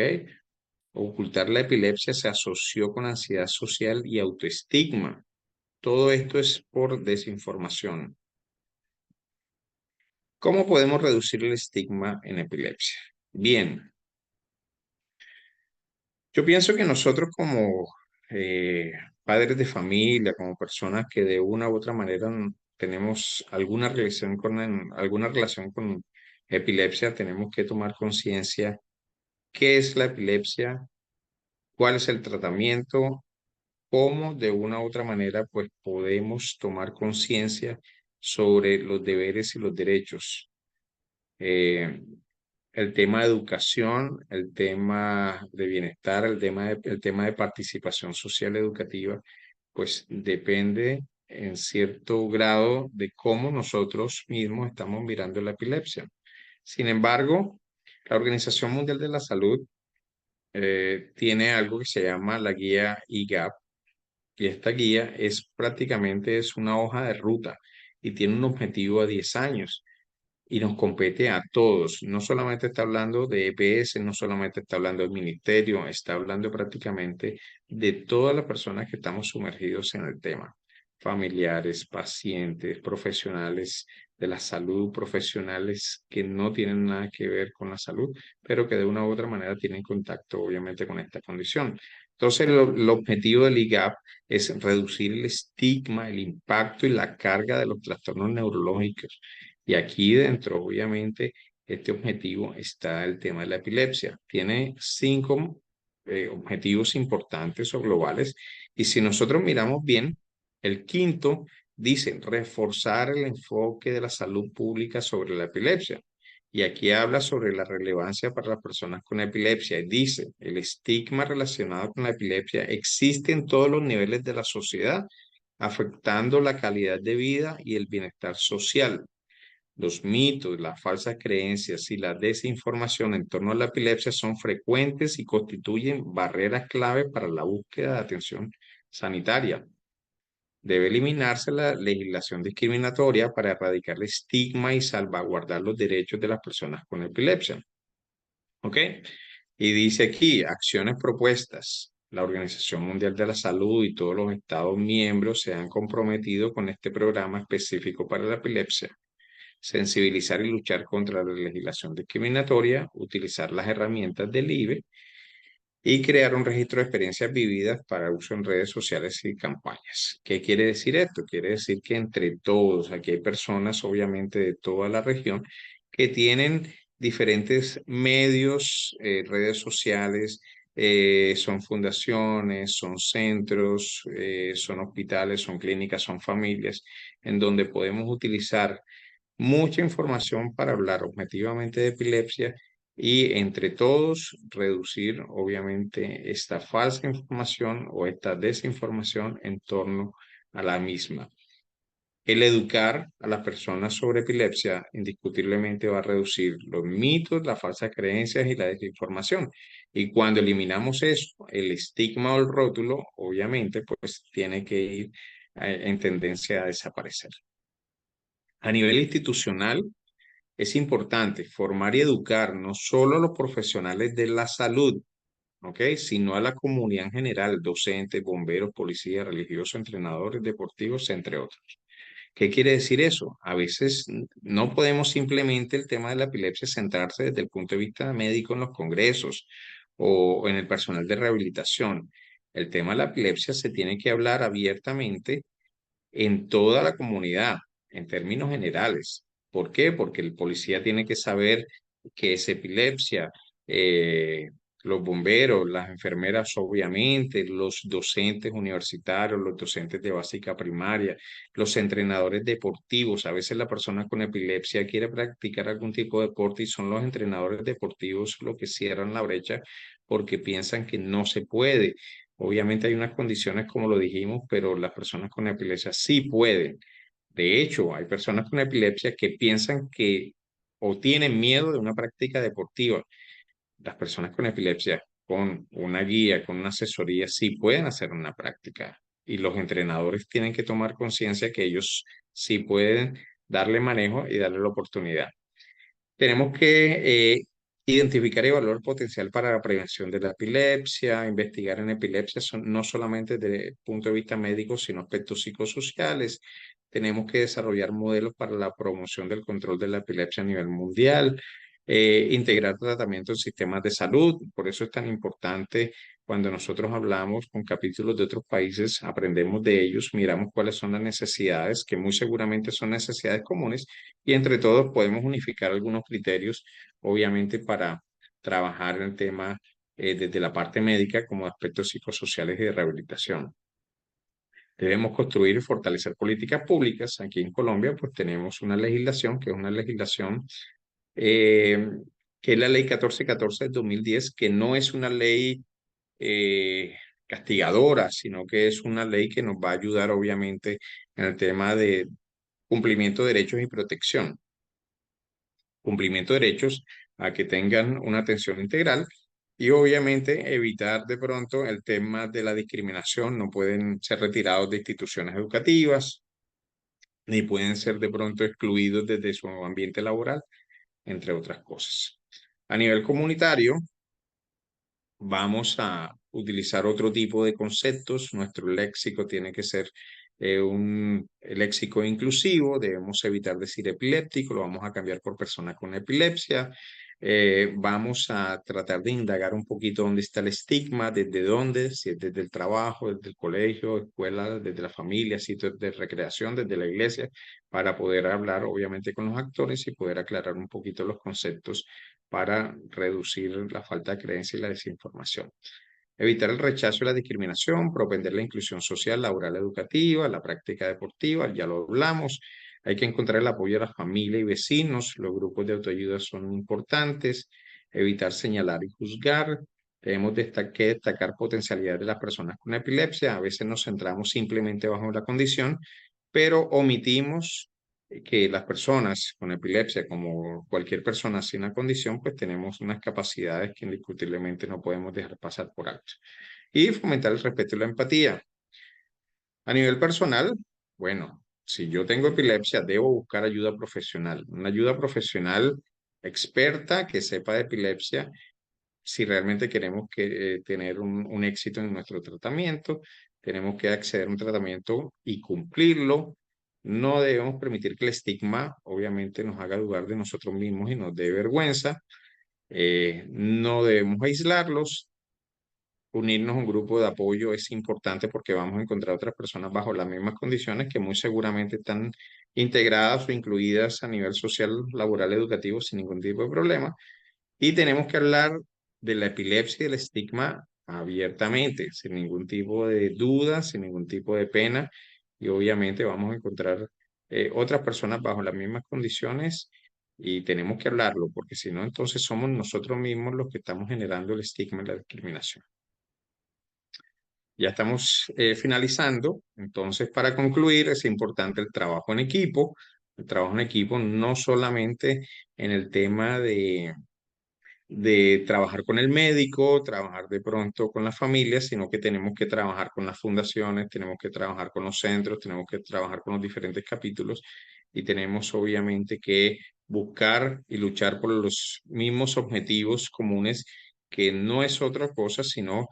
Ocultar la epilepsia se asoció con ansiedad social y autoestigma. Todo esto es por desinformación. ¿Cómo podemos reducir el estigma en epilepsia? Bien, yo pienso que nosotros como eh, padres de familia, como personas que de una u otra manera tenemos alguna relación con epilepsia, tenemos que tomar conciencia qué es la epilepsia, cuál es el tratamiento, cómo de una u otra manera pues podemos tomar conciencia sobre los deberes y los derechos. Eh, el tema de educación, el tema de bienestar, el tema de participación social educativa, pues depende en cierto grado de cómo nosotros mismos estamos mirando la epilepsia. Sin embargo, la Organización Mundial de la Salud tiene algo que se llama la guía IGAP, y esta guía es una hoja de ruta y tiene un objetivo a 10 años y nos compete a todos. No solamente está hablando de EPS, no solamente está hablando del ministerio, está hablando prácticamente de todas las personas que estamos sumergidos en el tema. Familiares, pacientes, profesionales de la salud, profesionales que no tienen nada que ver con la salud, pero que de una u otra manera tienen contacto obviamente con esta condición. Entonces, el objetivo del IGAP es reducir el estigma, el impacto y la carga de los trastornos neurológicos. Y aquí dentro, obviamente, este objetivo está el tema de la epilepsia. Tiene 5 objetivos importantes o globales. Y si nosotros miramos bien, el quinto dice reforzar el enfoque de la salud pública sobre la epilepsia. Y aquí habla sobre la relevancia para las personas con epilepsia. Y dice, el estigma relacionado con la epilepsia existe en todos los niveles de la sociedad, afectando la calidad de vida y el bienestar social. Los mitos, las falsas creencias y la desinformación en torno a la epilepsia son frecuentes y constituyen barreras clave para la búsqueda de atención sanitaria. Debe eliminarse la legislación discriminatoria para erradicar el estigma y salvaguardar los derechos de las personas con epilepsia. ¿Ok? Y dice aquí, acciones propuestas. La Organización Mundial de la Salud y todos los Estados miembros se han comprometido con este programa específico para la epilepsia. Sensibilizar y luchar contra la legislación discriminatoria, utilizar las herramientas del IBE y crear un registro de experiencias vividas para uso en redes sociales y campañas. ¿Qué quiere decir esto? Quiere decir que entre todos, aquí hay personas obviamente de toda la región que tienen diferentes medios, redes sociales, son fundaciones, son centros, son hospitales, son clínicas, son familias, en donde podemos utilizar mucha información para hablar objetivamente de epilepsia y entre todos reducir obviamente esta falsa información o esta desinformación en torno a la misma. El educar a las personas sobre epilepsia indiscutiblemente va a reducir los mitos, las falsas creencias y la desinformación. Y cuando eliminamos eso, el estigma o el rótulo, obviamente, pues tiene que ir en tendencia a desaparecer. A nivel institucional, es importante formar y educar no solo a los profesionales de la salud, ¿ok? Sino a la comunidad en general, docentes, bomberos, policías, religiosos, entrenadores deportivos, entre otros. ¿Qué quiere decir eso? A veces no podemos simplemente el tema de la epilepsia centrarse desde el punto de vista médico en los congresos o en el personal de rehabilitación. El tema de la epilepsia se tiene que hablar abiertamente en toda la comunidad, en términos generales. ¿Por qué? Porque el policía tiene que saber qué es epilepsia, eh, los bomberos, las enfermeras, obviamente, los docentes universitarios, los docentes de básica primaria, los entrenadores deportivos. A veces la persona con epilepsia quiere practicar algún tipo de deporte y son los entrenadores deportivos los que cierran la brecha porque piensan que no se puede. Obviamente hay unas condiciones como lo dijimos, pero las personas con epilepsia sí pueden. De hecho, hay personas con epilepsia que piensan que o tienen miedo de una práctica deportiva. Las personas con epilepsia, con una guía, con una asesoría, sí pueden hacer una práctica. Y los entrenadores tienen que tomar conciencia que ellos sí pueden darle manejo y darle la oportunidad. Tenemos que identificar y evaluar potencial para la prevención de la epilepsia, investigar en epilepsia no solamente desde el punto de vista médico, sino aspectos psicosociales. Tenemos que desarrollar modelos para la promoción del control de la epilepsia a nivel mundial, integrar tratamiento en sistemas de salud. Por eso es tan importante cuando nosotros hablamos con capítulos de otros países, aprendemos de ellos, miramos cuáles son las necesidades, que muy seguramente son necesidades comunes y entre todos podemos unificar algunos criterios, obviamente, para trabajar en el tema desde la parte médica como aspectos psicosociales y de rehabilitación. Debemos construir y fortalecer políticas públicas. Aquí en Colombia, pues tenemos una legislación que es una legislación eh, que es la ley 1414 de 2010, que no es una ley eh, castigadora, sino que es una ley que nos va a ayudar, obviamente, en el tema de cumplimiento de derechos y protección. Cumplimiento de derechos a que tengan una atención integral y obviamente evitar de pronto el tema de la discriminación. No pueden ser retirados de instituciones educativas ni pueden ser de pronto excluidos desde su ambiente laboral, entre otras cosas. A nivel comunitario, vamos a utilizar otro tipo de conceptos. Nuestro léxico tiene que ser un léxico inclusivo. Debemos evitar decir epiléptico, lo vamos a cambiar por persona con epilepsia. Vamos a tratar de indagar un poquito dónde está el estigma, desde dónde, si es desde el trabajo, desde el colegio, escuela, desde la familia, sitios de recreación, desde la iglesia, para poder hablar obviamente con los actores y poder aclarar un poquito los conceptos para reducir la falta de creencia y la desinformación. Evitar el rechazo y la discriminación, propender la inclusión social, laboral, educativa, la práctica deportiva, ya lo hablamos. Hay que encontrar el apoyo de la familia y vecinos, los grupos de autoayuda son importantes, evitar señalar y juzgar. Debemos que destacar potencialidades de las personas con epilepsia. A veces nos centramos simplemente bajo la condición, pero omitimos que las personas con epilepsia, como cualquier persona sin la condición, pues tenemos unas capacidades que indiscutiblemente no podemos dejar pasar por alto. Y fomentar el respeto y la empatía. A nivel personal, bueno, si yo tengo epilepsia, debo buscar ayuda profesional, una ayuda profesional experta que sepa de epilepsia si realmente queremos tener un éxito en nuestro tratamiento, tenemos que acceder a un tratamiento y cumplirlo. No debemos permitir que el estigma, obviamente, nos haga dudar de nosotros mismos y nos dé vergüenza. No debemos aislarlos. Unirnos a un grupo de apoyo es importante porque vamos a encontrar otras personas bajo las mismas condiciones que muy seguramente están integradas o incluidas a nivel social, laboral, educativo sin ningún tipo de problema. Y tenemos que hablar de la epilepsia y del estigma abiertamente, sin ningún tipo de duda, sin ningún tipo de pena. Y obviamente vamos a encontrar otras personas bajo las mismas condiciones y tenemos que hablarlo, porque si no, entonces somos nosotros mismos los que estamos generando el estigma y la discriminación. Ya estamos finalizando, entonces para concluir es importante el trabajo en equipo. El trabajo en equipo no solamente en el tema de trabajar con el médico, trabajar de pronto con la familia, sino que tenemos que trabajar con las fundaciones, tenemos que trabajar con los centros, tenemos que trabajar con los diferentes capítulos y tenemos obviamente que buscar y luchar por los mismos objetivos comunes que no es otra cosa sino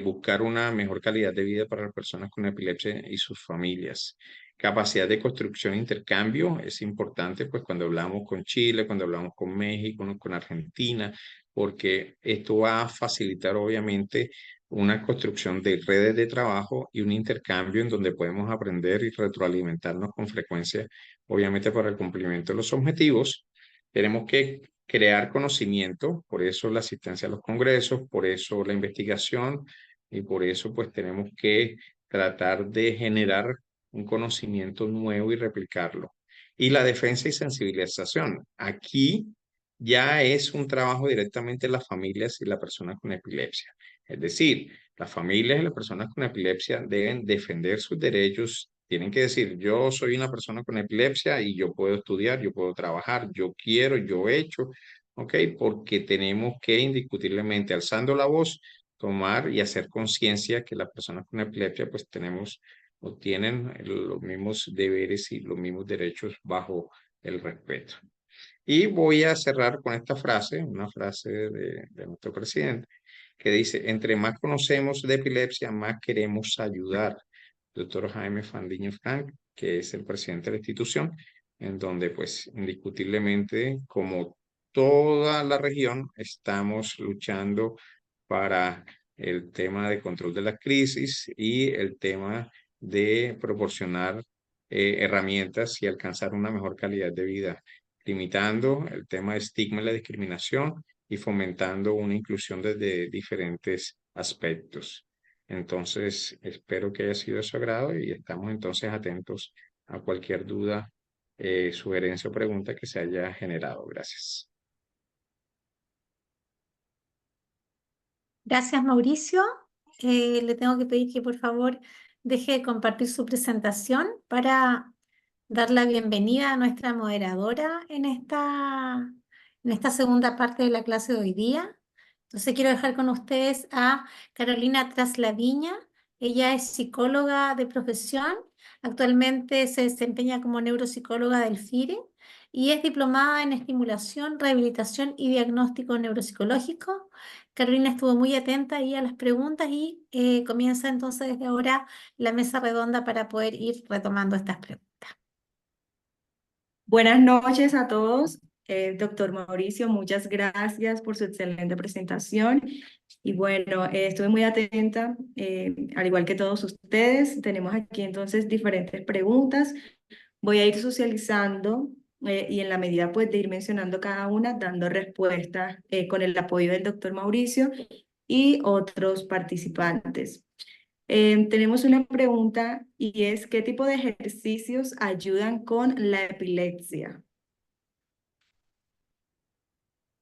buscar una mejor calidad de vida para las personas con epilepsia y sus familias. Capacidad de construcción e intercambio es importante, pues cuando hablamos con Chile, cuando hablamos con México, con Argentina, porque esto va a facilitar obviamente una construcción de redes de trabajo y un intercambio en donde podemos aprender y retroalimentarnos con frecuencia, obviamente para el cumplimiento de los objetivos. Tenemos que crear conocimiento, por eso la asistencia a los congresos, por eso la investigación y por eso pues tenemos que tratar de generar un conocimiento nuevo y replicarlo. Y la defensa y sensibilización. Aquí ya es un trabajo directamente de las familias y las personas con epilepsia. Es decir, las familias y las personas con epilepsia deben defender sus derechos, tienen que decir, yo soy una persona con epilepsia y yo puedo estudiar, yo puedo trabajar, yo quiero, yo he hecho, ¿ok? Porque tenemos que indiscutiblemente, alzando la voz, tomar y hacer conciencia que las personas con epilepsia pues tenemos o tienen los mismos deberes y los mismos derechos bajo el respeto. Y voy a cerrar con esta frase, una frase de nuestro presidente, que dice, entre más conocemos de epilepsia, más queremos ayudar. Doctor Jaime Fandiño Frank, que es el presidente de la institución, en donde pues indiscutiblemente, como toda la región, estamos luchando para el tema de control de la crisis y el tema de proporcionar herramientas y alcanzar una mejor calidad de vida, limitando el tema de estigma y la discriminación y fomentando una inclusión desde diferentes aspectos. Entonces, espero que haya sido de su agrado y estamos entonces atentos a cualquier duda, sugerencia o pregunta que se haya generado. Gracias. Gracias, Mauricio. Le tengo que pedir que por favor deje de compartir su presentación para dar la bienvenida a nuestra moderadora en esta segunda parte de la clase de hoy día. Entonces quiero dejar con ustedes a Carolina Traslaviña. Ella es psicóloga de profesión, actualmente se desempeña como neuropsicóloga del FIRE y es diplomada en estimulación, rehabilitación y diagnóstico neuropsicológico. Carolina estuvo muy atenta ahí a las preguntas y comienza entonces desde ahora la mesa redonda para poder ir retomando estas preguntas. Buenas noches a todos. Doctor Mauricio, muchas gracias por su excelente presentación. Y bueno, estuve muy atenta, al igual que todos ustedes. Tenemos aquí entonces diferentes preguntas. Voy a ir socializando y en la medida pues de ir mencionando cada una, dando respuestas con el apoyo del doctor Mauricio y otros participantes. Tenemos una pregunta y es, ¿qué tipo de ejercicios ayudan con la epilepsia?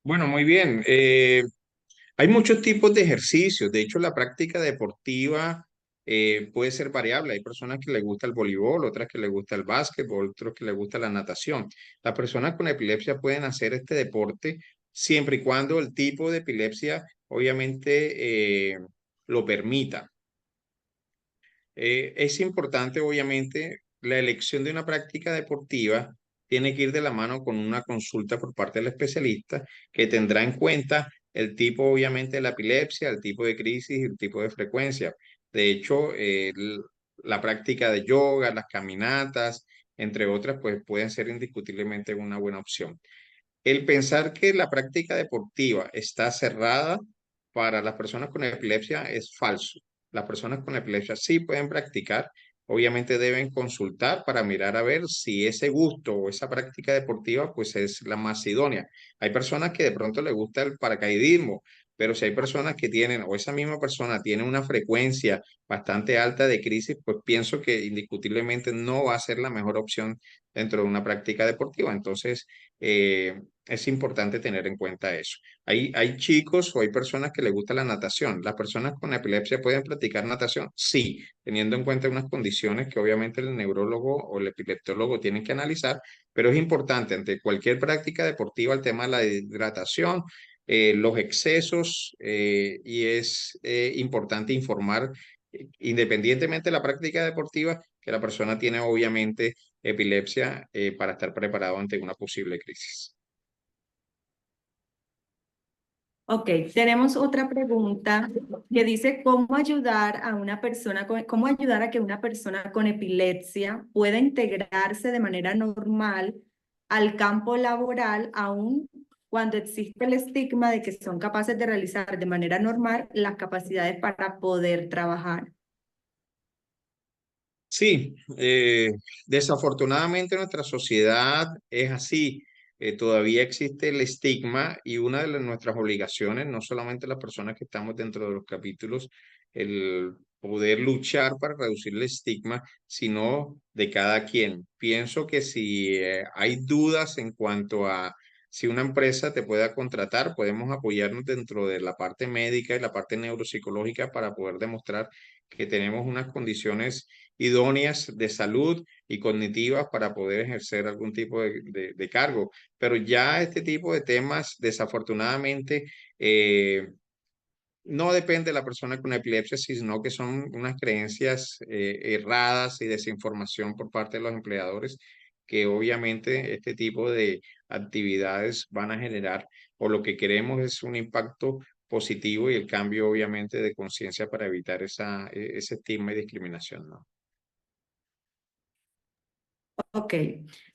Bueno, muy bien. Hay muchos tipos de ejercicios. De hecho, la práctica deportiva puede ser variable. Hay personas que les gusta el voleibol, otras que les gusta el básquetbol, otros que les gusta la natación. Las personas con epilepsia pueden hacer este deporte siempre y cuando el tipo de epilepsia obviamente lo permita. Es importante, obviamente, la elección de una práctica deportiva tiene que ir de la mano con una consulta por parte del especialista que tendrá en cuenta el tipo, obviamente, de la epilepsia, el tipo de crisis y el tipo de frecuencia. De hecho, la práctica de yoga, las caminatas, entre otras, pues pueden ser indiscutiblemente una buena opción. El pensar que la práctica deportiva está cerrada para las personas con epilepsia es falso. Las personas con epilepsia sí pueden practicar, obviamente deben consultar para mirar a ver si ese gusto o esa práctica deportiva pues es la más idónea. Hay personas que de pronto les gusta el paracaidismo, pero si hay personas que tienen o esa misma persona tiene una frecuencia bastante alta de crisis, pues pienso que indiscutiblemente no va a ser la mejor opción dentro de una práctica deportiva. Entonces, es importante tener en cuenta eso. Hay chicos o hay personas que les gusta la natación. ¿Las personas con epilepsia pueden practicar natación? Sí, teniendo en cuenta unas condiciones que obviamente el neurólogo o el epileptólogo tienen que analizar, pero es importante ante cualquier práctica deportiva el tema de la hidratación, los excesos y es importante informar independientemente de la práctica deportiva que la persona tiene obviamente epilepsia para estar preparado ante una posible crisis. Ok, tenemos otra pregunta que dice cómo ayudar a una persona cómo ayudar a que una persona con epilepsia pueda integrarse de manera normal al campo laboral, aun cuando existe el estigma de que son capaces de realizar de manera normal las capacidades para poder trabajar. Sí, desafortunadamente nuestra sociedad es así. Todavía existe el estigma y una de nuestras obligaciones, no solamente las personas que estamos dentro de los capítulos, el poder luchar para reducir el estigma, sino de cada quien. Pienso que si hay dudas en cuanto a si una empresa te pueda contratar, podemos apoyarnos dentro de la parte médica y la parte neuropsicológica para poder demostrar que tenemos unas condiciones idóneas de salud y cognitivas para poder ejercer algún tipo de cargo. Pero ya este tipo de temas, desafortunadamente, no depende de la persona con epilepsia, sino que son unas creencias erradas y desinformación por parte de los empleadores, que obviamente este tipo de actividades van a generar, o lo que queremos es un impacto positivo y el cambio obviamente de conciencia para evitar ese estigma y discriminación, ¿no? Ok,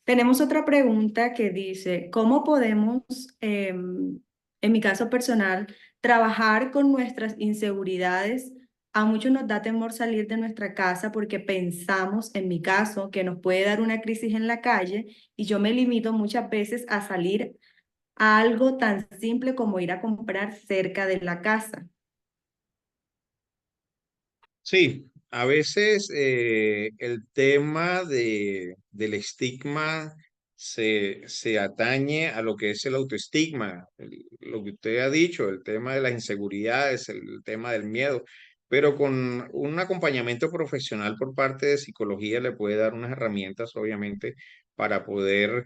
tenemos otra pregunta que dice, ¿cómo podemos, en mi caso personal, trabajar con nuestras inseguridades? A muchos nos da temor salir de nuestra casa porque pensamos, en mi caso, que nos puede dar una crisis en la calle y yo me limito muchas veces a salir a algo tan simple como ir a comprar cerca de la casa. Sí, a veces el tema del estigma se atañe a lo que es el autoestigma, lo que usted ha dicho, el tema de las inseguridades, el tema del miedo, pero con un acompañamiento profesional por parte de psicología le puede dar unas herramientas, obviamente, para poder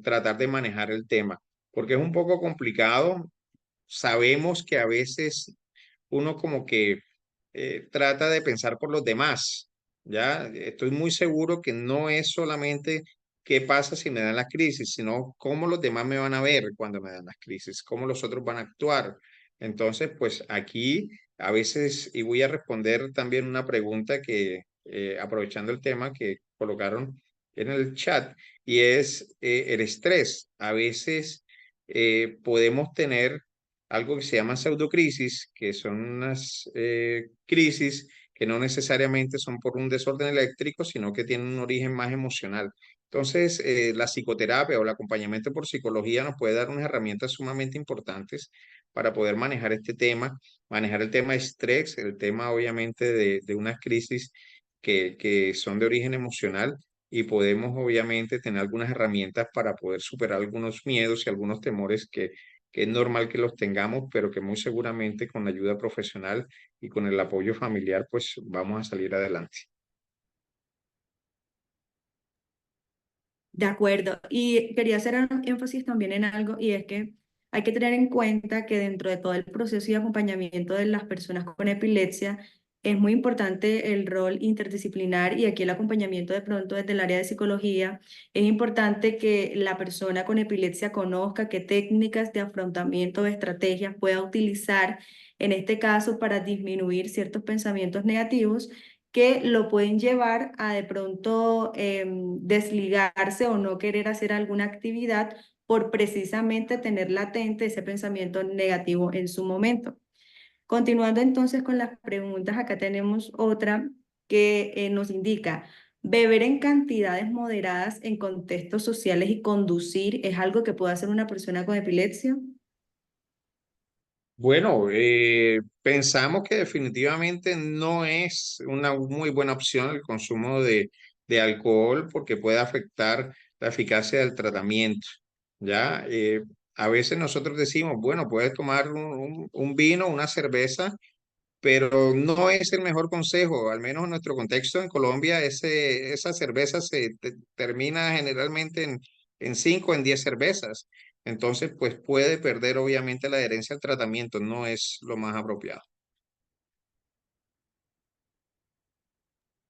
tratar de manejar el tema, porque es un poco complicado. Sabemos que a veces uno como que trata de pensar por los demás, ¿ya? Estoy muy seguro que no es solamente qué pasa si me dan la crisis, sino cómo los demás me van a ver cuando me dan las crisis, cómo los otros van a actuar. Entonces, pues aquí a veces, y voy a responder también una pregunta que, aprovechando el tema que colocaron en el chat, y es el estrés. A veces podemos tener algo que se llama pseudocrisis, que son unas crisis que no necesariamente son por un desorden eléctrico, sino que tienen un origen más emocional. Entonces, la psicoterapia o el acompañamiento por psicología nos puede dar unas herramientas sumamente importantes para poder manejar este tema, manejar el tema de estrés, el tema obviamente de unas crisis que son de origen emocional y podemos obviamente tener algunas herramientas para poder superar algunos miedos y algunos temores que es normal que los tengamos, pero que muy seguramente con la ayuda profesional y con el apoyo familiar, pues vamos a salir adelante. De acuerdo. Y quería hacer un énfasis también en algo, y es que hay que tener en cuenta que dentro de todo el proceso y acompañamiento de las personas con epilepsia, es muy importante el rol interdisciplinar y aquí el acompañamiento de pronto desde el área de psicología. Es importante que la persona con epilepsia conozca qué técnicas de afrontamiento o estrategias pueda utilizar, en este caso, para disminuir ciertos pensamientos negativos que lo pueden llevar a de pronto desligarse o no querer hacer alguna actividad por precisamente tener latente ese pensamiento negativo en su momento. Continuando entonces con las preguntas, acá tenemos otra que nos indica, beber en cantidades moderadas en contextos sociales y conducir es algo que puede hacer una persona con epilepsia. Bueno, pensamos que definitivamente no es una muy buena opción el consumo de alcohol porque puede afectar la eficacia del tratamiento, ¿ya? A veces nosotros decimos, bueno, puedes tomar un vino, una cerveza, pero no es el mejor consejo, al menos en nuestro contexto en Colombia, esa cerveza termina generalmente en 5 en 10 cervezas. Entonces, pues puede perder obviamente la adherencia al tratamiento, no es lo más apropiado.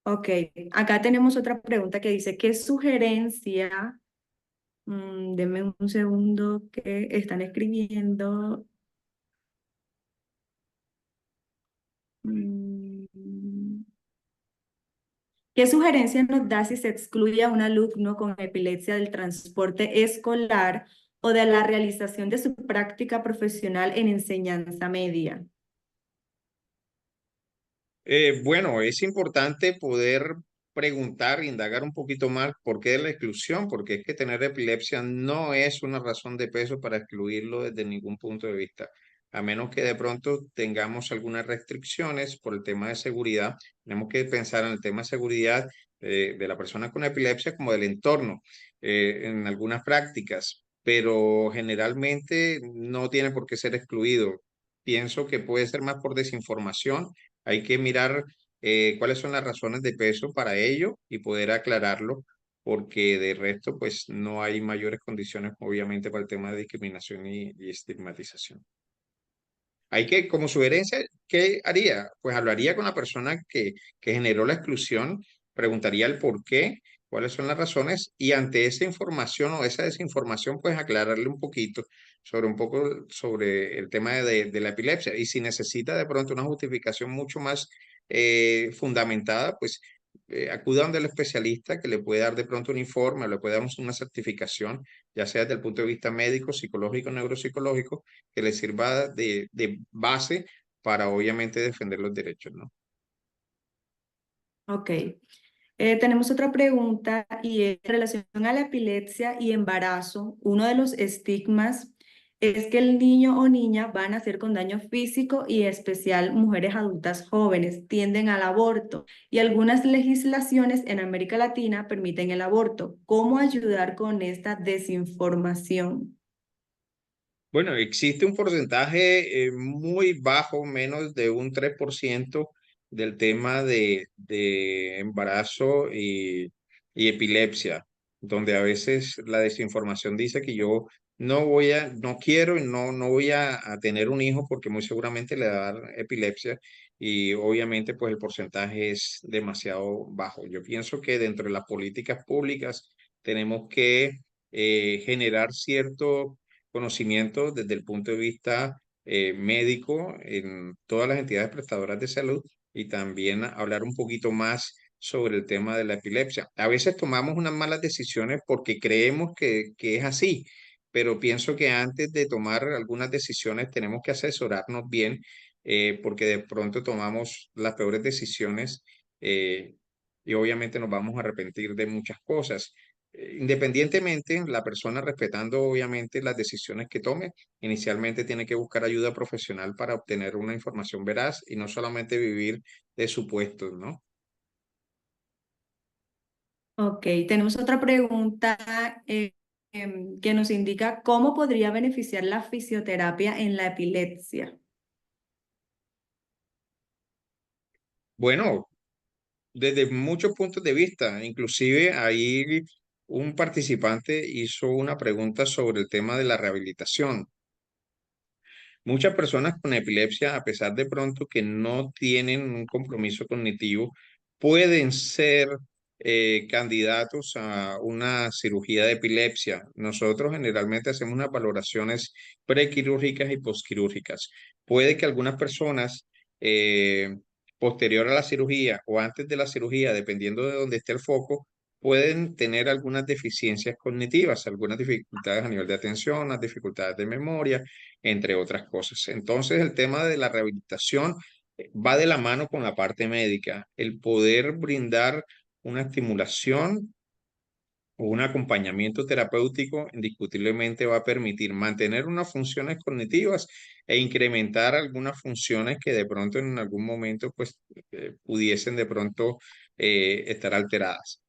Ok, acá tenemos otra pregunta que dice, ¿qué sugerencia? Denme un segundo que están escribiendo. Mm, ¿Qué sugerencia nos da si se excluye a un alumno con epilepsia del transporte escolar o de la realización de su práctica profesional en enseñanza media? Bueno, es importante poder preguntar, indagar un poquito más por qué de la exclusión, porque es que tener epilepsia no es una razón de peso para excluirlo desde ningún punto de vista, a menos que de pronto tengamos algunas restricciones por el tema de seguridad. Tenemos que pensar en el tema de seguridad de la persona con epilepsia como del entorno en algunas prácticas, pero generalmente no tiene por qué ser excluido. Pienso que puede ser más por desinformación. Hay que mirar cuáles son las razones de peso para ello y poder aclararlo, porque de resto, pues no hay mayores condiciones, obviamente, para el tema de discriminación y estigmatización. Hay que, como sugerencia, ¿qué haría? Pues hablaría con la persona que generó la exclusión, preguntaría el por qué, cuáles son las razones, y ante esa información o esa desinformación, pues aclararle un poquito sobre un poco sobre el tema de la epilepsia. Y si necesita de pronto una justificación mucho más fundamentada, pues acuda donde el especialista que le puede dar de pronto un informe, le puede dar una certificación, ya sea desde el punto de vista médico, psicológico, neuropsicológico, que le sirva de base para obviamente defender los derechos, ¿no? Ok. Tenemos otra pregunta y es en relación a la epilepsia y embarazo. Uno de los estigmas es que el niño o niña van a nacer con daño físico y en especial mujeres adultas jóvenes tienden al aborto y algunas legislaciones en América Latina permiten el aborto. ¿Cómo ayudar con esta desinformación? Bueno, existe un porcentaje muy bajo, menos de un 3% del tema de embarazo y epilepsia, donde a veces la desinformación dice que yo no quiero y no voy a tener un hijo porque muy seguramente le va a dar epilepsia y obviamente pues el porcentaje es demasiado bajo. Yo pienso que dentro de las políticas públicas tenemos que generar cierto conocimiento desde el punto de vista médico en todas las entidades prestadoras de salud y también hablar un poquito más sobre el tema de la epilepsia. A veces tomamos unas malas decisiones porque creemos que es así, pero pienso que antes de tomar algunas decisiones tenemos que asesorarnos bien porque de pronto tomamos las peores decisiones eh, y obviamente nos vamos a arrepentir de muchas cosas. Independientemente, la persona respetando obviamente las decisiones que tome, inicialmente tiene que buscar ayuda profesional para obtener una información veraz y no solamente vivir de supuestos, ¿no? Ok, tenemos otra pregunta que nos indica cómo podría beneficiar la fisioterapia en la epilepsia. Bueno, desde muchos puntos de vista, inclusive ahí un participante hizo una pregunta sobre el tema de la rehabilitación. Muchas personas con epilepsia, a pesar de pronto que no tienen un compromiso cognitivo, pueden ser candidatos a una cirugía de epilepsia. Nosotros generalmente hacemos unas valoraciones prequirúrgicas y posquirúrgicas. Puede que algunas personas, posterior a la cirugía o antes de la cirugía, dependiendo de dónde esté el foco, pueden tener algunas deficiencias cognitivas, algunas dificultades a nivel de atención, las dificultades de memoria, entre otras cosas. Entonces, el tema de la rehabilitación va de la mano con la parte médica. El poder brindar una estimulación o un acompañamiento terapéutico indiscutiblemente va a permitir mantener unas funciones cognitivas e incrementar algunas funciones que de pronto en algún momento pues pudiesen de pronto estar alteradas.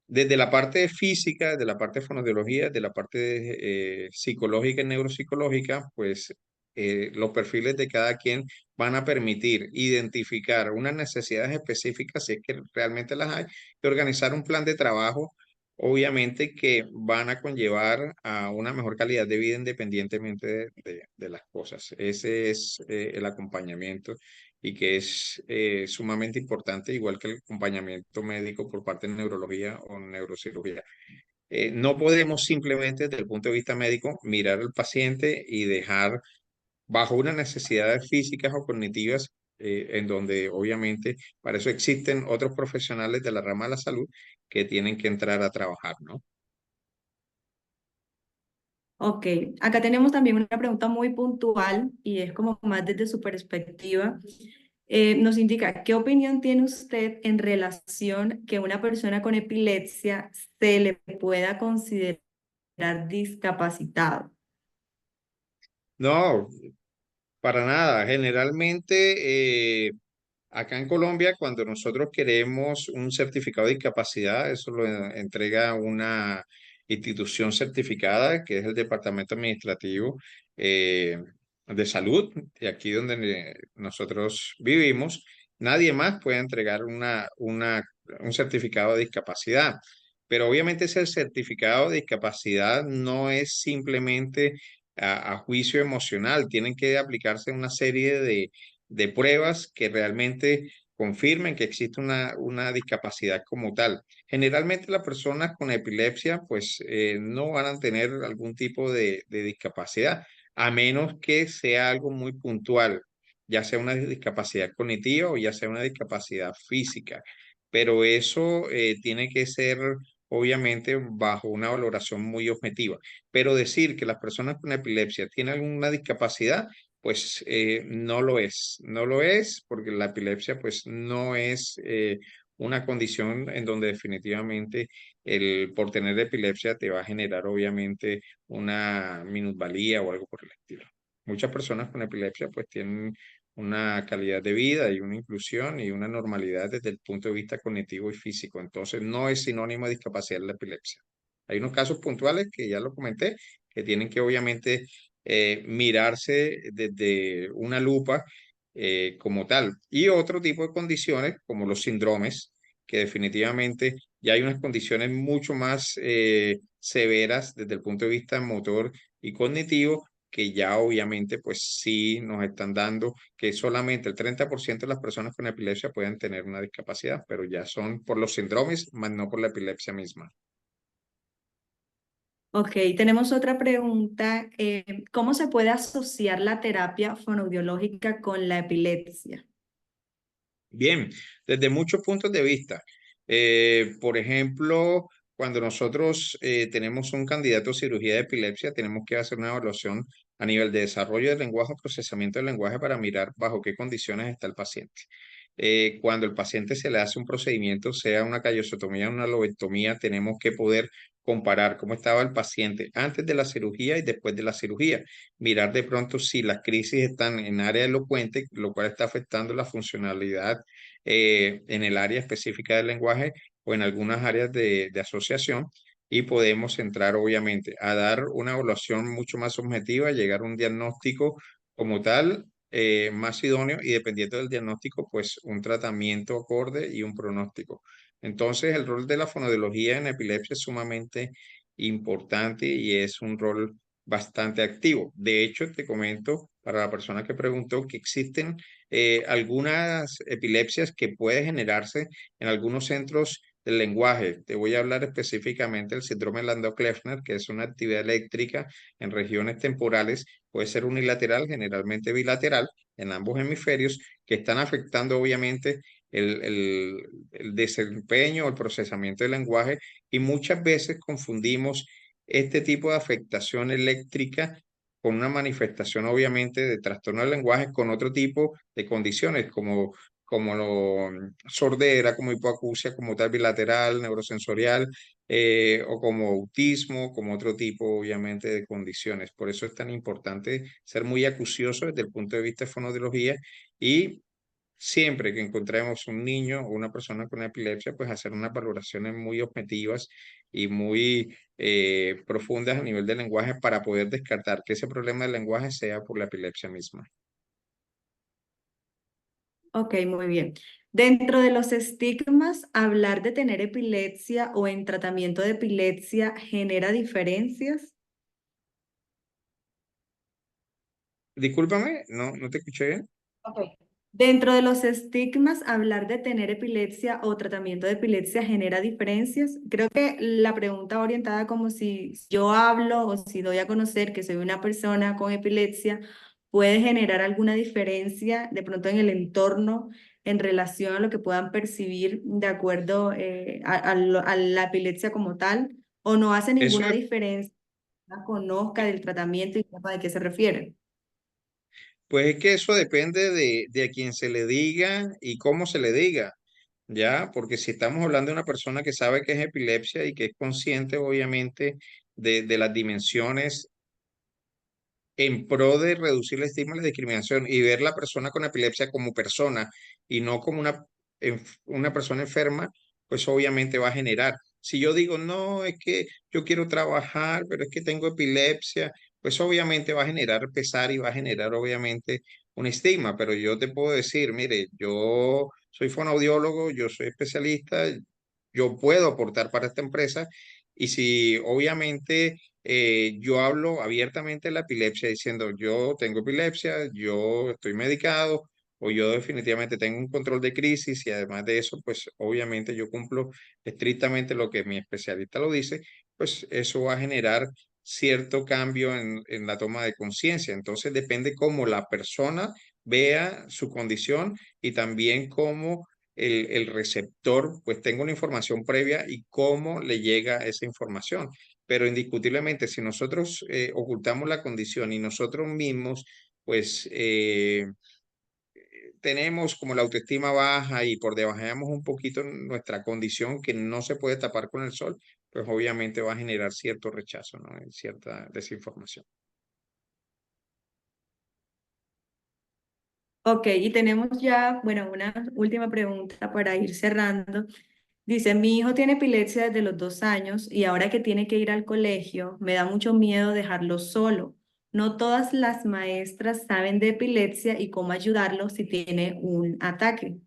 Desde la parte física, desde la parte de fonoaudiología, de la parte psicológica y neuropsicológica, pues los perfiles de cada quien van a permitir identificar unas necesidades específicas, si es que realmente las hay, y organizar un plan de trabajo, obviamente que van a conllevar a una mejor calidad de vida independientemente de las cosas. Ese es el acompañamiento y que es sumamente importante, igual que el acompañamiento médico por parte de neurología o neurocirugía. No podemos simplemente desde el punto de vista médico mirar al paciente y dejar bajo unas necesidades físicas o cognitivas en donde obviamente para eso existen otros profesionales de la rama de la salud que tienen que entrar a trabajar, ¿no? Ok, acá tenemos también una pregunta muy puntual y es como más desde su perspectiva. Nos indica, ¿qué opinión tiene usted en relación que una persona con epilepsia se le pueda considerar discapacitado? No, para nada. Generalmente, acá en Colombia, cuando nosotros queremos un certificado de discapacidad, eso lo entrega una institución certificada, que es el Departamento Administrativo de Salud, de aquí donde nosotros vivimos. Nadie más puede entregar un certificado de discapacidad. Pero obviamente ese certificado de discapacidad no es simplemente a juicio emocional, tienen que aplicarse una serie de pruebas que realmente confirmen que existe una discapacidad como tal. Generalmente las personas con epilepsia pues no van a tener algún tipo de discapacidad, a menos que sea algo muy puntual, ya sea una discapacidad cognitiva o ya sea una discapacidad física. Pero eso tiene que ser obviamente bajo una valoración muy objetiva. Pero decir que las personas con epilepsia tienen alguna discapacidad, pues no lo es, no lo es porque la epilepsia pues no es una condición en donde definitivamente el por tener epilepsia te va a generar obviamente una minusvalía o algo por el estilo. Muchas personas con epilepsia pues tienen una calidad de vida y una inclusión y una normalidad desde el punto de vista cognitivo y físico. Entonces no es sinónimo de discapacidad la epilepsia. Hay unos casos puntuales que ya lo comenté, que tienen que obviamente mirarse desde una lupa como tal. Y otro tipo de condiciones, como los síndromes, que definitivamente ya hay unas condiciones mucho más severas desde el punto de vista motor y cognitivo, que ya obviamente pues sí nos están dando que solamente el 30% de las personas con epilepsia pueden tener una discapacidad, pero ya son por los síndromes, más no por la epilepsia misma. Ok, tenemos otra pregunta. ¿Cómo se puede asociar la terapia fonoaudiológica con la epilepsia? Bien, desde muchos puntos de vista. Por ejemplo, cuando nosotros tenemos un candidato a cirugía de epilepsia, tenemos que hacer una evaluación a nivel de desarrollo del lenguaje, procesamiento del lenguaje para mirar bajo qué condiciones está el paciente. Cuando el paciente se le hace un procedimiento, sea una callosotomía o una lobectomía, tenemos que poder comparar cómo estaba el paciente antes de la cirugía y después de la cirugía. Mirar de pronto si las crisis están en área elocuente, lo cual está afectando la funcionalidad en el área específica del lenguaje o en algunas áreas de asociación. Y podemos entrar, obviamente, a dar una evaluación mucho más objetiva, llegar a un diagnóstico como tal, más idóneo y dependiendo del diagnóstico, pues un tratamiento acorde y un pronóstico. Entonces, el rol de la fonoaudiología en epilepsia es sumamente importante y es un rol bastante activo. De hecho, te comento para la persona que preguntó que existen algunas epilepsias que pueden generarse en algunos centros del lenguaje. Te voy a hablar específicamente del síndrome Landau-Kleffner, que es una actividad eléctrica en regiones temporales, puede ser unilateral, generalmente bilateral, en ambos hemisferios, que están afectando obviamente el desempeño, el procesamiento del lenguaje y muchas veces confundimos este tipo de afectación eléctrica con una manifestación obviamente de trastorno del lenguaje con otro tipo de condiciones como sordera, como hipoacusia, como tal bilateral, neurosensorial, o como autismo, como otro tipo obviamente de condiciones. Por eso es tan importante ser muy acucioso desde el punto de vista de fonoaudiología y siempre que encontremos un niño o una persona con epilepsia, pues hacer unas valoraciones muy objetivas y muy profundas a nivel del lenguaje para poder descartar que ese problema del lenguaje sea por la epilepsia misma. Ok, muy bien. Dentro de los estigmas, hablar de tener epilepsia o en tratamiento de epilepsia genera diferencias. Discúlpame, no te escuché bien. Ok. Dentro de los estigmas, hablar de tener epilepsia o tratamiento de epilepsia genera diferencias. Creo que la pregunta va orientada como si yo hablo o si doy a conocer que soy una persona con epilepsia, puede generar alguna diferencia de pronto en el entorno en relación a lo que puedan percibir de acuerdo a la epilepsia como tal, o no hace Eso ninguna diferencia, conozca del tratamiento y sepa de qué se refiere. Pues es que eso depende de a quién se le diga y cómo se le diga, ¿ya? Porque si estamos hablando de una persona que sabe que es epilepsia y que es consciente, obviamente, de las dimensiones en pro de reducir el estigma y la discriminación y ver la persona con epilepsia como persona y no como una persona enferma, pues obviamente va a generar. Si yo digo, no, es que yo quiero trabajar, pero es que tengo epilepsia, pues obviamente va a generar pesar y va a generar obviamente un estigma, pero yo te puedo decir, mire, yo soy fonoaudiólogo, yo soy especialista, yo puedo aportar para esta empresa y si obviamente yo hablo abiertamente de la epilepsia diciendo, yo tengo epilepsia, yo estoy medicado o yo definitivamente tengo un control de crisis y además de eso, pues obviamente yo cumplo estrictamente lo que mi especialista lo dice, pues eso va a generar cierto cambio en la toma de conciencia. Entonces depende cómo la persona vea su condición y también cómo el receptor pues tenga una información previa y cómo le llega esa información. Pero indiscutiblemente, si nosotros ocultamos la condición y nosotros mismos, pues tenemos como la autoestima baja y por debajamos un poquito nuestra condición que no se puede tapar con el sol, pues obviamente va a generar cierto rechazo, ¿no? Y cierta desinformación. Ok, y tenemos ya, bueno, una última pregunta para ir cerrando. Dice, mi hijo tiene epilepsia desde los 2 años y ahora que tiene que ir al colegio, me da mucho miedo dejarlo solo. No todas las maestras saben de epilepsia y cómo ayudarlo si tiene un ataque.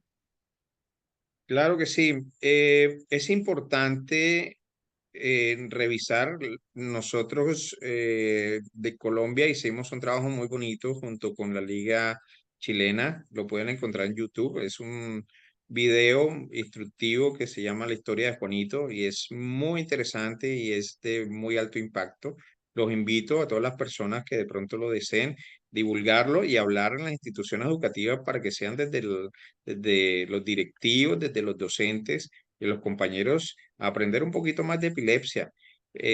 Claro que sí. Es importante revisar. Nosotros de Colombia hicimos un trabajo muy bonito junto con la Liga Chilena. Lo pueden encontrar en YouTube. Es un video instructivo que se llama La historia de Juanito y es muy interesante y es de muy alto impacto. Los invito a todas las personas que de pronto lo deseen divulgarlo y hablar en las instituciones educativas para que sean desde los directivos, desde los docentes y los compañeros aprender un poquito más de epilepsia.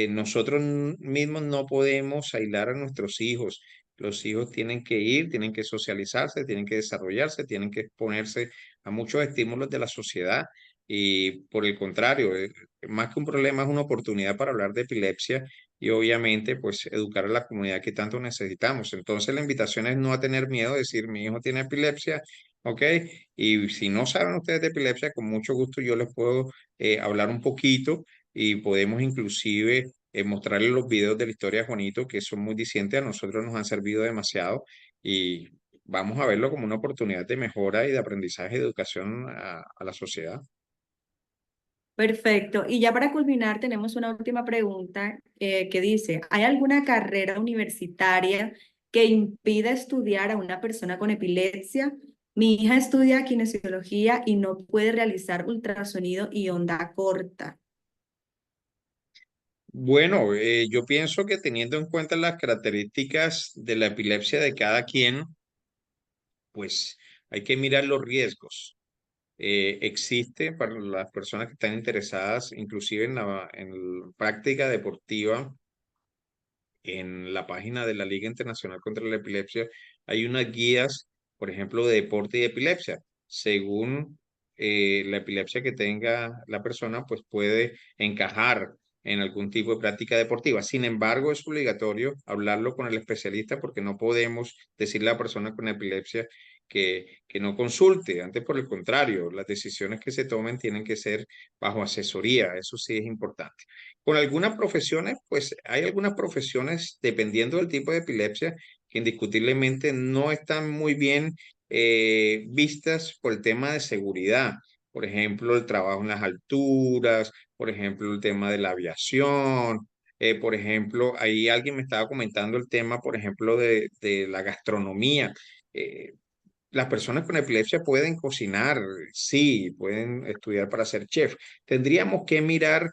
Nosotros mismos no podemos aislar a nuestros hijos. Los hijos tienen que ir, tienen que socializarse, tienen que desarrollarse, tienen que exponerse a muchos estímulos de la sociedad. Y por el contrario, más que un problema, es una oportunidad para hablar de epilepsia y obviamente pues educar a la comunidad que tanto necesitamos. Entonces la invitación es no a tener miedo, decir mi hijo tiene epilepsia, ¿ok? Y si no saben ustedes de epilepsia, con mucho gusto yo les puedo hablar un poquito y podemos inclusive mostrarles los videos de la historia de Juanito que son muy dicientes, a nosotros nos han servido demasiado y vamos a verlo como una oportunidad de mejora y de aprendizaje y de educación a la sociedad. Perfecto. Y ya para culminar, tenemos una última pregunta que dice, ¿hay alguna carrera universitaria que impida estudiar a una persona con epilepsia? Mi hija estudia kinesiología y no puede realizar ultrasonido y onda corta. Bueno, yo pienso que teniendo en cuenta las características de la epilepsia de cada quien, pues hay que mirar los riesgos. Existe para las personas que están interesadas, inclusive en la práctica deportiva, en la página de la Liga Internacional contra la Epilepsia, hay unas guías, por ejemplo, de deporte y de epilepsia. Según la epilepsia que tenga la persona, pues puede encajar en algún tipo de práctica deportiva. Sin embargo, es obligatorio hablarlo con el especialista porque no podemos decirle a la persona con epilepsia que no consulte. Antes, por el contrario, las decisiones que se tomen tienen que ser bajo asesoría. Eso sí es importante. Con algunas profesiones, pues hay algunas profesiones, dependiendo del tipo de epilepsia, que indiscutiblemente no están muy bien vistas por el tema de seguridad. Por ejemplo, el trabajo en las alturas, por ejemplo, el tema de la aviación. Por ejemplo, ahí alguien me estaba comentando el tema, por ejemplo, de la gastronomía. Eh, las personas con epilepsia pueden cocinar, sí, pueden estudiar para ser chef. Tendríamos que mirar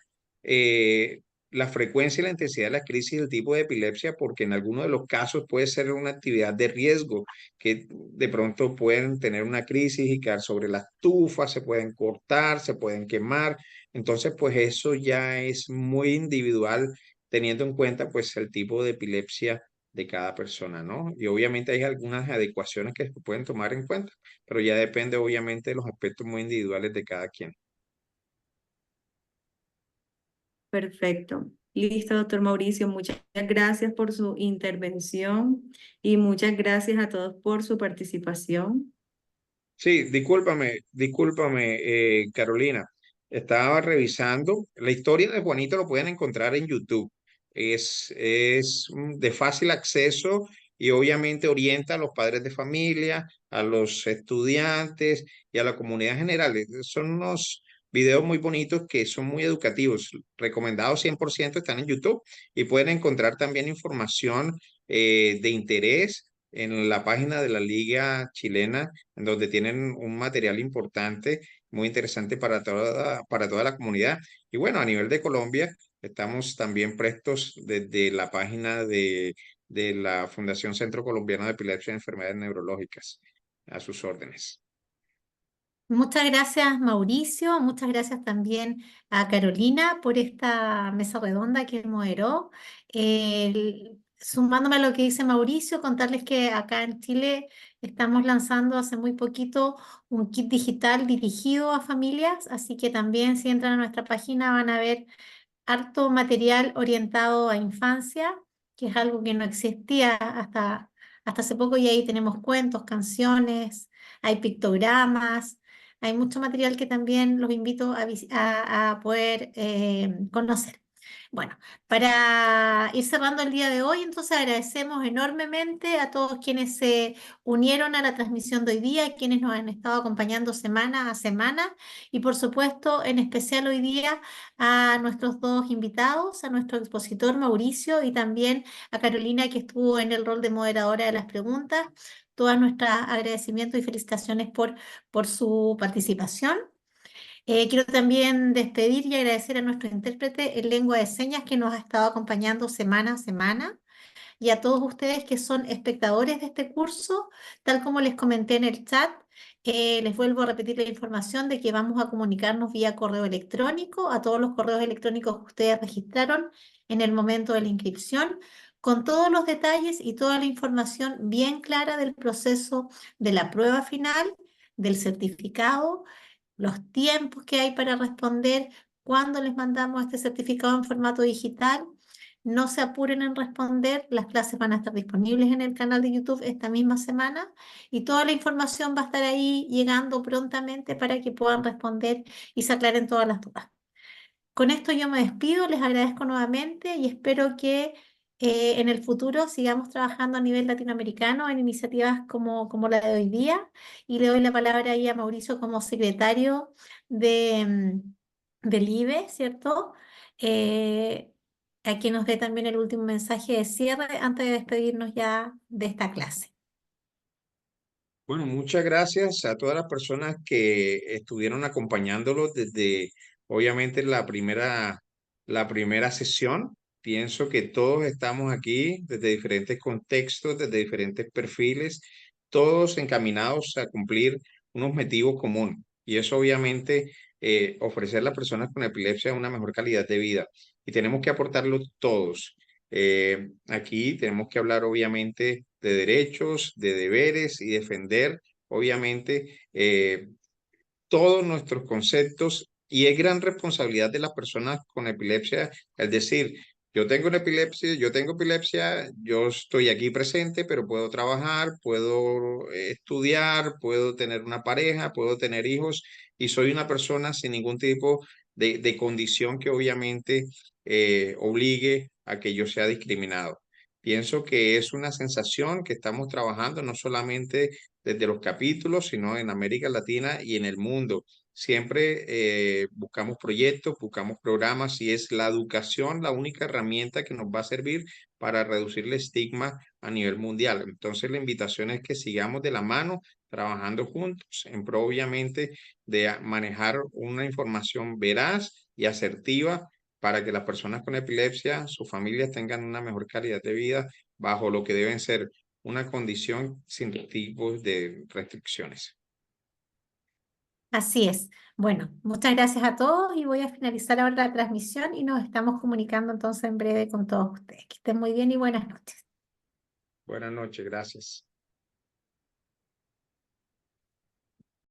la frecuencia y la intensidad de la crisis del tipo de epilepsia, porque en algunos de los casos puede ser una actividad de riesgo, que de pronto pueden tener una crisis y quedar sobre la estufa, se pueden cortar, se pueden quemar. Entonces, pues eso ya es muy individual, teniendo en cuenta pues el tipo de epilepsia de cada persona, ¿no? Y obviamente hay algunas adecuaciones que se pueden tomar en cuenta, pero ya depende obviamente de los aspectos muy individuales de cada quien. Perfecto. Listo, doctor Mauricio. Muchas gracias por su intervención y muchas gracias a todos por su participación. Sí, discúlpame, Carolina. Estaba revisando. La historia de Juanito lo pueden encontrar en YouTube. Es de fácil acceso y obviamente orienta a los padres de familia, a los estudiantes y a la comunidad general. Son unos videos muy bonitos que son muy educativos. Recomendados 100%, están en YouTube y pueden encontrar también información de interés en la página de la Liga Chilena en donde tienen un material importante, muy interesante para toda la comunidad. Y bueno, a nivel de Colombia, estamos también prestos desde la página de la Fundación Centro Colombiano de Epilepsia y Enfermedades Neurológicas. A sus órdenes. Muchas gracias, Mauricio. Muchas gracias también a Carolina por esta mesa redonda que moderó. Sumándome a lo que dice Mauricio, contarles que acá en Chile estamos lanzando hace muy poquito un kit digital dirigido a familias, así que también si entran a nuestra página van a ver harto material orientado a infancia, que es algo que no existía hasta hace poco, y ahí tenemos cuentos, canciones, hay pictogramas, hay mucho material que también los invito a poder conocer. Bueno, para ir cerrando el día de hoy, entonces agradecemos enormemente a todos quienes se unieron a la transmisión de hoy día, quienes nos han estado acompañando semana a semana y por supuesto en especial hoy día a nuestros dos invitados, a nuestro expositor Mauricio y también a Carolina que estuvo en el rol de moderadora de las preguntas. Todas nuestras agradecimientos y felicitaciones por su participación. Quiero también despedir y agradecer a nuestro intérprete en lengua de señas que nos ha estado acompañando semana a semana y a todos ustedes que son espectadores de este curso, tal como les comenté en el chat, les vuelvo a repetir la información de que vamos a comunicarnos vía correo electrónico a todos los correos electrónicos que ustedes registraron en el momento de la inscripción, con todos los detalles y toda la información bien clara del proceso de la prueba final, del certificado, los tiempos que hay para responder, cuándo les mandamos este certificado en formato digital. No se apuren en responder, las clases van a estar disponibles en el canal de YouTube esta misma semana y toda la información va a estar ahí llegando prontamente para que puedan responder y se aclaren todas las dudas. Con esto yo me despido, les agradezco nuevamente y espero que en el futuro sigamos trabajando a nivel latinoamericano en iniciativas como la de hoy día y le doy la palabra ahí a Mauricio como secretario del IBE, ¿cierto? Eh, a quien nos dé también el último mensaje de cierre antes de despedirnos ya de esta clase. Bueno, muchas gracias a todas las personas que estuvieron acompañándolos desde, obviamente, la primera sesión. Pienso que todos estamos aquí desde diferentes contextos, desde diferentes perfiles, todos encaminados a cumplir un objetivo común. Y eso, obviamente, ofrecer a las personas con epilepsia una mejor calidad de vida. Y tenemos que aportarlo todos. Aquí tenemos que hablar obviamente de derechos, de deberes y defender obviamente todos nuestros conceptos y es gran responsabilidad de las personas con epilepsia, es decir, yo tengo epilepsia, yo estoy aquí presente, pero puedo trabajar, puedo estudiar, puedo tener una pareja, puedo tener hijos y soy una persona sin ningún tipo de condición que obviamente obligue a que yo sea discriminado. Pienso que es una sensación que estamos trabajando no solamente desde los capítulos, sino en América Latina y en el mundo. Siempre buscamos proyectos, buscamos programas y es la educación la única herramienta que nos va a servir para reducir el estigma a nivel mundial. Entonces la invitación es que sigamos de la mano, trabajando juntos, en pro obviamente de manejar una información veraz y asertiva para que las personas con epilepsia, sus familias tengan una mejor calidad de vida bajo lo que deben ser una condición sin tipos de restricciones. Así es. Bueno, muchas gracias a todos y voy a finalizar ahora la transmisión y nos estamos comunicando entonces en breve con todos ustedes. Que estén muy bien y buenas noches. Buenas noches, gracias.